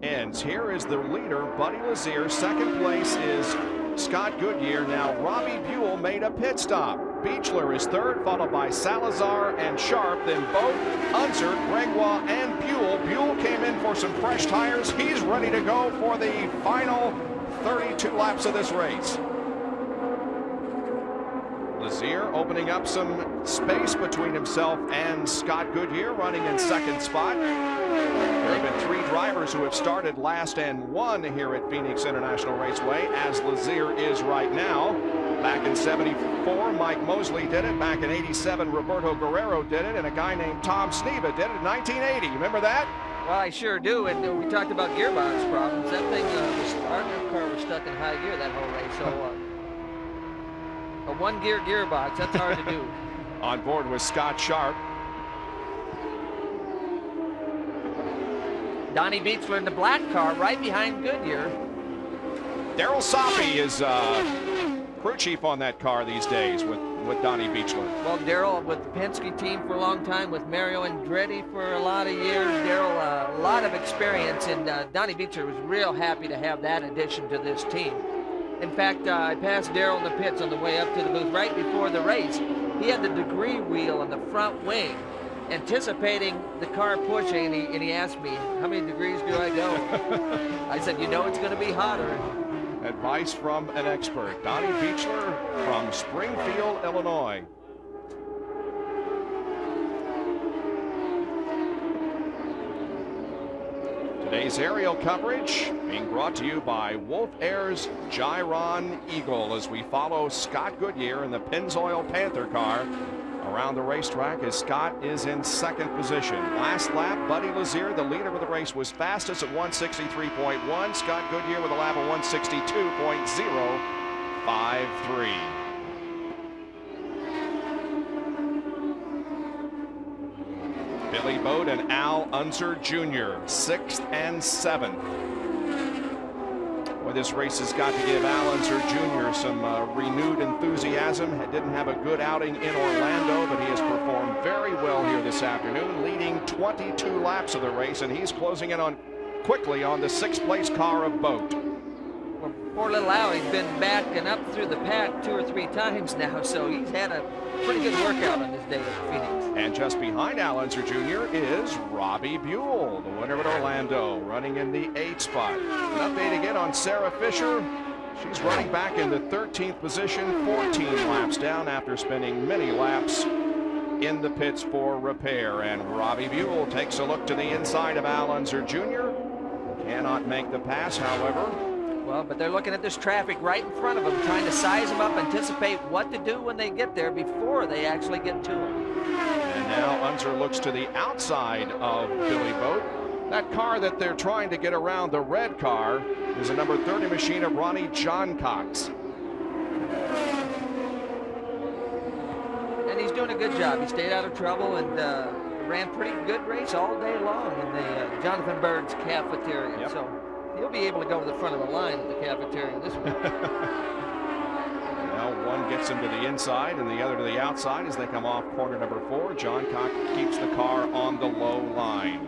ends. Here is the leader, Buddy Lazier. Second place is Scott Goodyear. Now Robbie Buell made a pit stop. Beechler is third, followed by Salazar and Sharp. Then both Unser, Gregoire, and Buell. Buell came in for some fresh tires. He's ready to go for the final 32 laps of this race. Lazier opening up some space between himself and Scott Goodyear, running in second spot. There have been three drivers who have started last and won here at Phoenix International Raceway, as Lazier is right now. Back in '74, Mike Mosley did it. Back in '87, Roberto Guerrero did it. And a guy named Tom Sneva did it in 1980. Remember that? Well, I sure do. And we talked about gearbox problems. That thing, our car was stuck in high gear that whole race. So a one-gear gearbox, that's hard to do. On board with Scott Sharp. Donnie Beechler in the black car right behind Goodyear. Daryl Soppy is crew chief on that car these days with Donnie Beechler. Well, Daryl with the Penske team for a long time, with Mario Andretti for a lot of years. Daryl, a lot of experience, and Donnie Beechler was real happy to have that addition to this team. In fact, I passed Daryl in the pits on the way up to the booth right before the race. He had the degree wheel on the front wing, anticipating the car pushing, and he asked me, how many degrees do I go? I said, you know it's going to be hotter. Advice from an expert. Donnie Beechler from Springfield, Illinois. Today's aerial coverage being brought to you by Wolf Air's Gyron Eagle as we follow Scott Goodyear in the Pennzoil Panther car around the racetrack as Scott is in second position. Last lap, Buddy Lazier, the leader of the race, was fastest at 163.1. Scott Goodyear with a lap of 162.053. Billy Boat and Al Unser Jr., 6th and 7th. Well, this race has got to give Al Unser Jr. some renewed enthusiasm. Didn't have a good outing in Orlando, but he has performed very well here this afternoon, leading 22 laps of the race, and he's closing in on quickly on the 6th place car of Boat. Well, poor little Al, he's been backing up through the pack 2 or 3 times now, so he's had a pretty good workout on this day at Phoenix. And just behind Al Unser Jr. is Robbie Buell, the winner at Orlando, running in the 8th spot. An update again on Sarah Fisher. She's running back in the 13th position, 14 laps down after spending many laps in the pits for repair. And Robbie Buell takes a look to the inside of Al Unser Jr. Cannot make the pass, however. Well, but they're looking at this traffic right in front of them, trying to size them up, anticipate what to do when they get there before they actually get to them. And now Unser looks to the outside of Billy Boat. That car that they're trying to get around, the red car, is a number 30 machine of Ronnie John Cox. doing a good job. He stayed out of trouble and ran pretty good race all day long in the Jonathan Bird's cafeteria. Yep. So he'll be able to go to the front of the line at the cafeteria this week. Well, one gets him to the inside and the other to the outside as they come off corner number 4. John Cock keeps the car on the low line.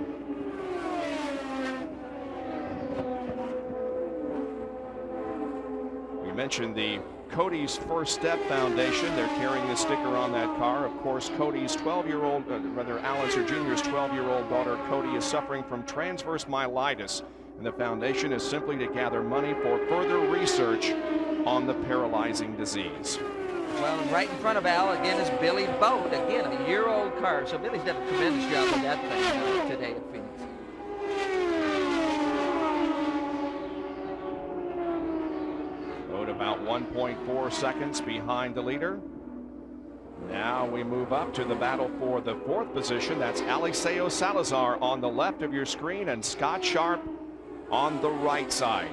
We mentioned the Cody's First Step Foundation. They're carrying the sticker on that car. Of course, Cody's 12-year-old, Alan Sir Jr.'s 12-year-old daughter, Cody, is suffering from transverse myelitis. And the foundation is simply to gather money for further research on the paralyzing disease. Well, and right in front of Al, again, is Billy Boat. Again, a year-old car. So Billy's done a tremendous job with that thing today at Phoenix. About 1.4 seconds behind the leader. Now we move up to the battle for the 4th position. That's Eliseo Salazar on the left of your screen and Scott Sharp on the right side.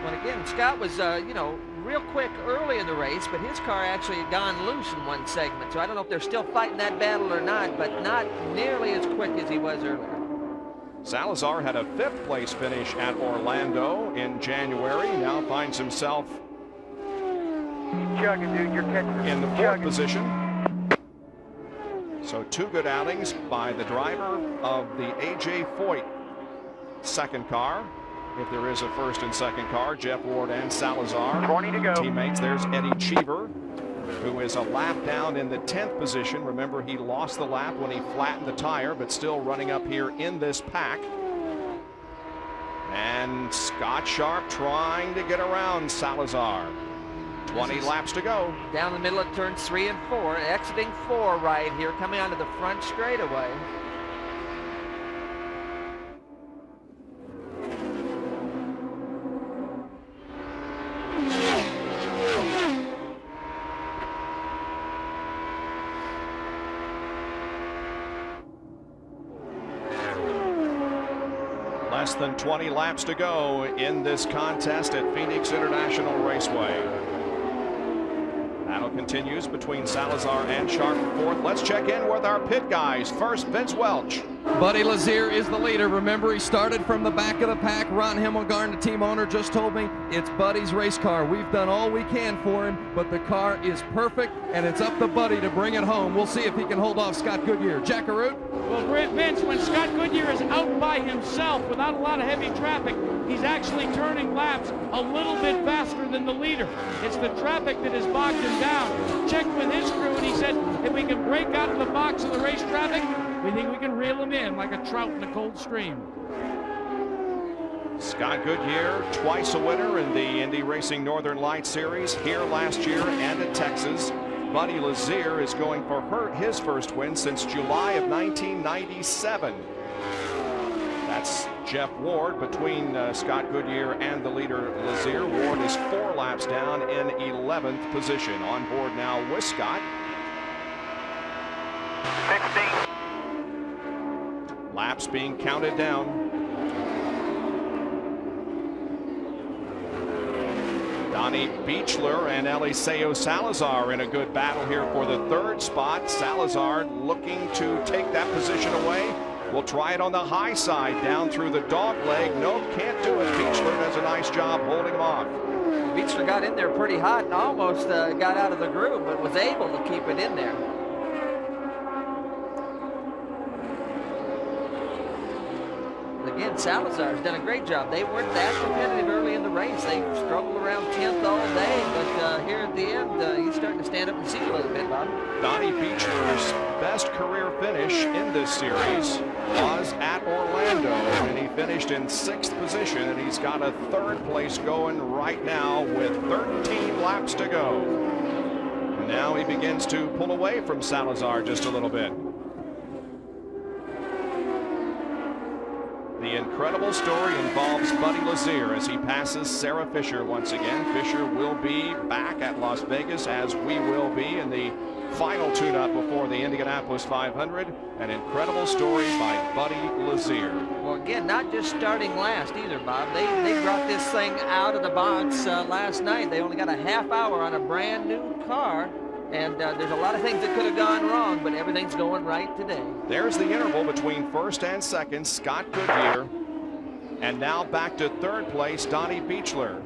Well, again, Scott was, you know, real quick early in the race, but his car actually had gone loose in one segment. So I don't know if they're still fighting that battle or not, but not nearly as quick as he was earlier. Salazar had a 5th place finish at Orlando in January. Now finds himself chugging, dude. You're catching in the 4th position. So 2 good outings by the driver of the A.J. Foyt second car. If there is a first and second car, Jeff Ward and Salazar. 20 to go. Teammates, there's Eddie Cheever, who is a lap down in the 10th position. Remember, he lost the lap when he flattened the tire, but still running up here in this pack. And Scott Sharp trying to get around Salazar. 20 laps to go. Down the middle of turns 3 and 4, exiting 4 right here, coming onto the front straightaway. Less than 20 laps to go in this contest at Phoenix International Raceway. Battle continues between Salazar and Sharp for 4th. Let's check in with our pit guys. First, Vince Welch. Buddy Lazier is the leader. Remember, he started from the back of the pack. Ron Himmelgarn, the team owner, just told me it's Buddy's race car. We've done all we can for him, but the car is perfect, and it's up to Buddy to bring it home. We'll see if he can hold off Scott Goodyear. Jack Arute? Well, Vince, when Scott Goodyear is out by himself without a lot of heavy traffic, he's actually turning laps a little bit faster than the leader. It's the traffic that has bogged him down. Checked with his crew, and he said if we can break out of the box of the race traffic, we think we can reel him in like a trout in a cold stream. Scott Goodyear, twice a winner in the Indy Racing Northern Lights Series, here last year and at Texas. Buddy Lazier is going for his first win since July of 1997. That's Jeff Ward between Scott Goodyear and the leader Lazier. Ward is 4 laps down in 11th position. On board now with Scott. 16. Laps being counted down. Donnie Beechler and Eliseo Salazar in a good battle here for the 3rd spot. Salazar looking to take that position away. We'll try it on the high side down through the dog leg. Nope, can't do it. Beechler does a nice job holding him off. Beechler got in there pretty hot and almost got out of the groove, but was able to keep it in there. Again, Salazar's done a great job. They weren't that competitive early in the race. They struggled around 10th all day, but here at the end, he's starting to stand up and see a little bit, Bob. Donnie Beechler's best career finish in this series was at Orlando, and he finished in 6th position, and he's got a 3rd place going right now with 13 laps to go. Now he begins to pull away from Salazar just a little bit. The incredible story involves Buddy Lazier as he passes Sarah Fisher once again. Fisher will be back at Las Vegas, as we will be in the final tune-up before the Indianapolis 500. An incredible story by Buddy Lazier. Well, again, not just starting last either, Bob. They brought this thing out of the box last night. They only got a half hour on a brand new car, And there's a lot of things that could have gone wrong, but everything's going right today. There's the interval between first and second, Scott Goodyear. And now back to third place, Donnie Beechler.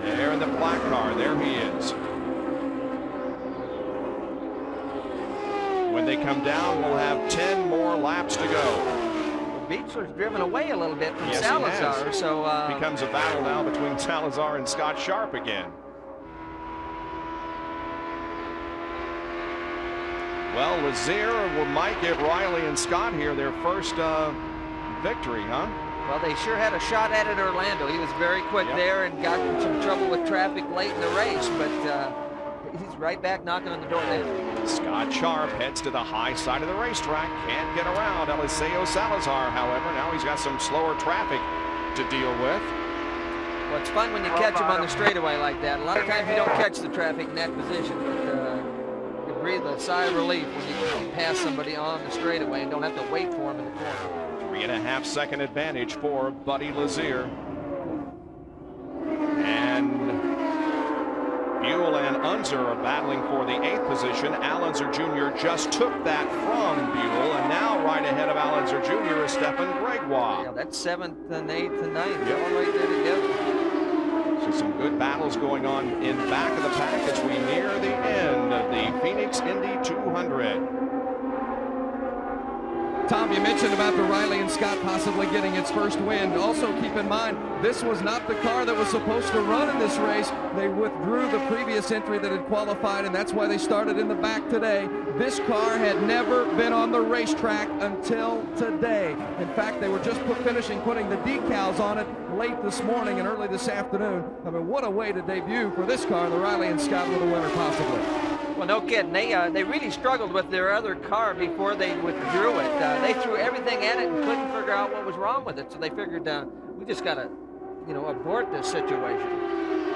There in the black car, there he is. When they come down, we'll have 10 more laps to go. Beechler's driven away a little bit from Yes, Salazar, so becomes a battle now between Salazar and Scott Sharp again. Well, Lazier might give Riley and Scott here their first victory, huh? Well, they sure had a shot at it, Orlando. He was very quick there and got in some trouble with traffic late in the race, but he's right back knocking on the door there. Scott Sharp heads to the high side of the racetrack. Can't get around Eliseo Salazar, however. Now he's got some slower traffic to deal with. Well, it's fun when you catch him on the straightaway like that. A lot of times you don't catch the traffic in that position, but you breathe a sigh of relief when you can pass somebody on the straightaway and don't have to wait for him in the corner. 3.5 second advantage for Buddy Lazier. And Buell and Unser are battling for the 8th position. Al Unser Jr. just took that from Buell, and now right ahead of Al Unser Jr. is Stefan Gregoire. Yeah, that's 7th and 8th and 9th. They're all right there together. So some good battles going on in back of the pack as we near the end of the Phoenix Indy 200. Tom, you mentioned about the Riley and Scott possibly getting its first win. Also keep in mind, this was not the car that was supposed to run in this race. They withdrew the previous entry that had qualified, and that's why they started in the back today. This car had never been on the racetrack until today. In fact, they were just finishing putting the decals on it late this morning and early this afternoon. I mean, what a way to debut for this car, the Riley and Scott with a winner possibly. Well, no kidding. They really struggled with their other car before they withdrew it. They threw everything at it and couldn't figure out what was wrong with it. So they figured, we just got to, abort this situation.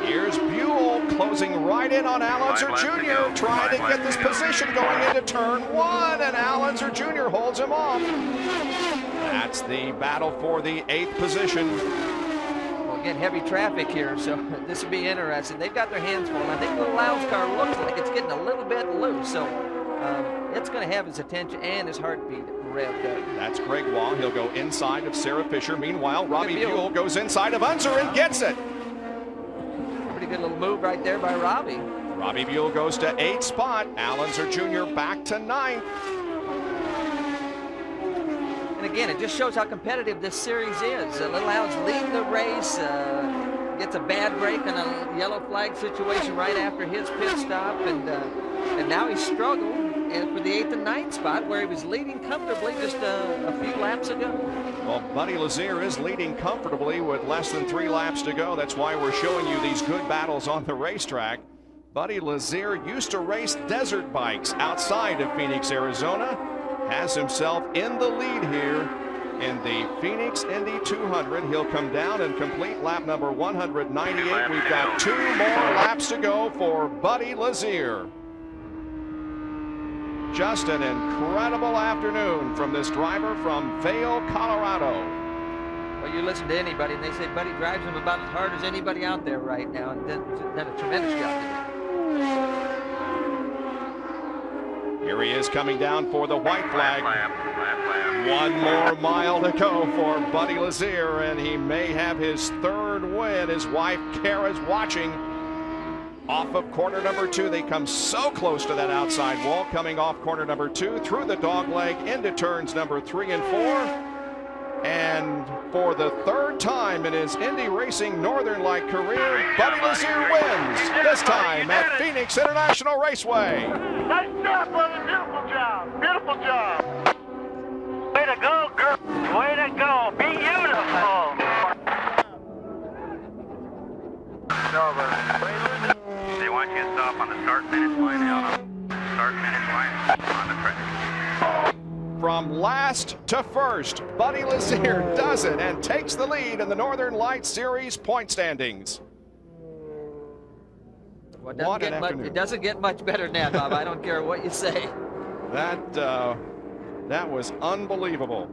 Here's Buell closing right in on Al Unser Jr. trying to get this position going into turn 1, and Al Unser Jr. holds him off. That's the battle for the 8th position. Again, heavy traffic here, so this will be interesting. They've got their hands full. I think the Lowndes car looks like it's getting a little bit loose, so it's going to have his attention and his heartbeat revved up. That's Gregoire. He'll go inside of Sarah Fisher. Meanwhile, Robbie Buell goes inside of Unser and gets it. Pretty good little move right there by Robbie. Robbie Buell goes to 8th spot. Al Unser Jr. back to 9th. And again, it just shows how competitive this series is. Little Al's leading the race, gets a bad break on a yellow flag situation right after his pit stop, and now he's struggled for the 8th and 9th spot where he was leading comfortably just a few laps ago. Well, Buddy Lazier is leading comfortably with less than 3 laps to go. That's why we're showing you these good battles on the racetrack. Buddy Lazier used to race desert bikes outside of Phoenix, Arizona. Has himself in the lead here in the Phoenix Indy 200. He'll come down and complete lap number 198. We've got 2 more laps to go for Buddy Lazier. Just an incredible afternoon from this driver from Vail, Colorado. Well, you listen to anybody and they say Buddy drives him about as hard as anybody out there right now, and done a tremendous job today. Here he is coming down for the white flag. 1 more mile to go for Buddy Lazier, and he may have his 3rd win. His wife, Kara's watching. Off of corner number 2, they come so close to that outside wall, coming off corner number 2, through the dog leg, into turns number 3 and 4. And for the 3rd time in his Indy Racing Northern Light career, Buddy Lazier wins, this time at Phoenix International Raceway. Nice job, brother. Beautiful job. Beautiful job. Way to go, girl. Way to go. Beautiful. They want you to stop on the start-finish line out on start-finish line on the track. From last to first, Buddy Lazier does it and takes the lead in the Northern Lights Series point standings. Well, it doesn't get much better than that, Bob. I don't care what you say. That was unbelievable.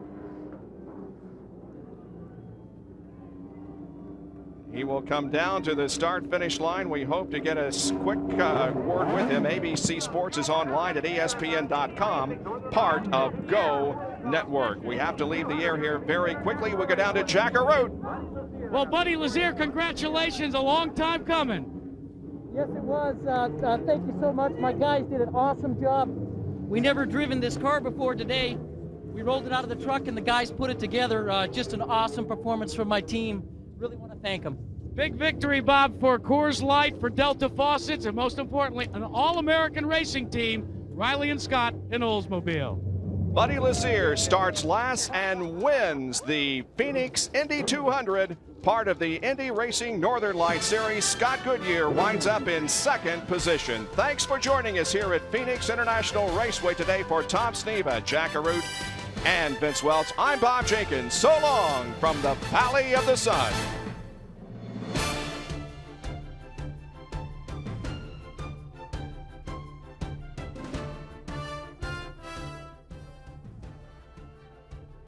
He will come down to the start-finish line. We hope to get a quick word with him. ABC Sports is online at ESPN.com, part of Go Network. We have to leave the air here very quickly. We'll go down to Jackaroo. Well, Buddy Lazier, congratulations. A long time coming. Yes, it was. Thank you so much. My guys did an awesome job. We never driven this car before today. We rolled it out of the truck and the guys put it together. Just an awesome performance from my team. Really want to thank them. Big victory, Bob, for Coors Light, for Delta Faucets, and most importantly, an all-American racing team, Riley and Scott in Oldsmobile. Buddy Lazier starts last and wins the Phoenix Indy 200, part of the Indy Racing Northern Light Series. Scott Goodyear winds up in second position. Thanks for joining us here at Phoenix International Raceway today. For Tom Sneva, Jack Arute, and Vince Welch, I'm Bob Jenkins. So long from the Valley of the Sun.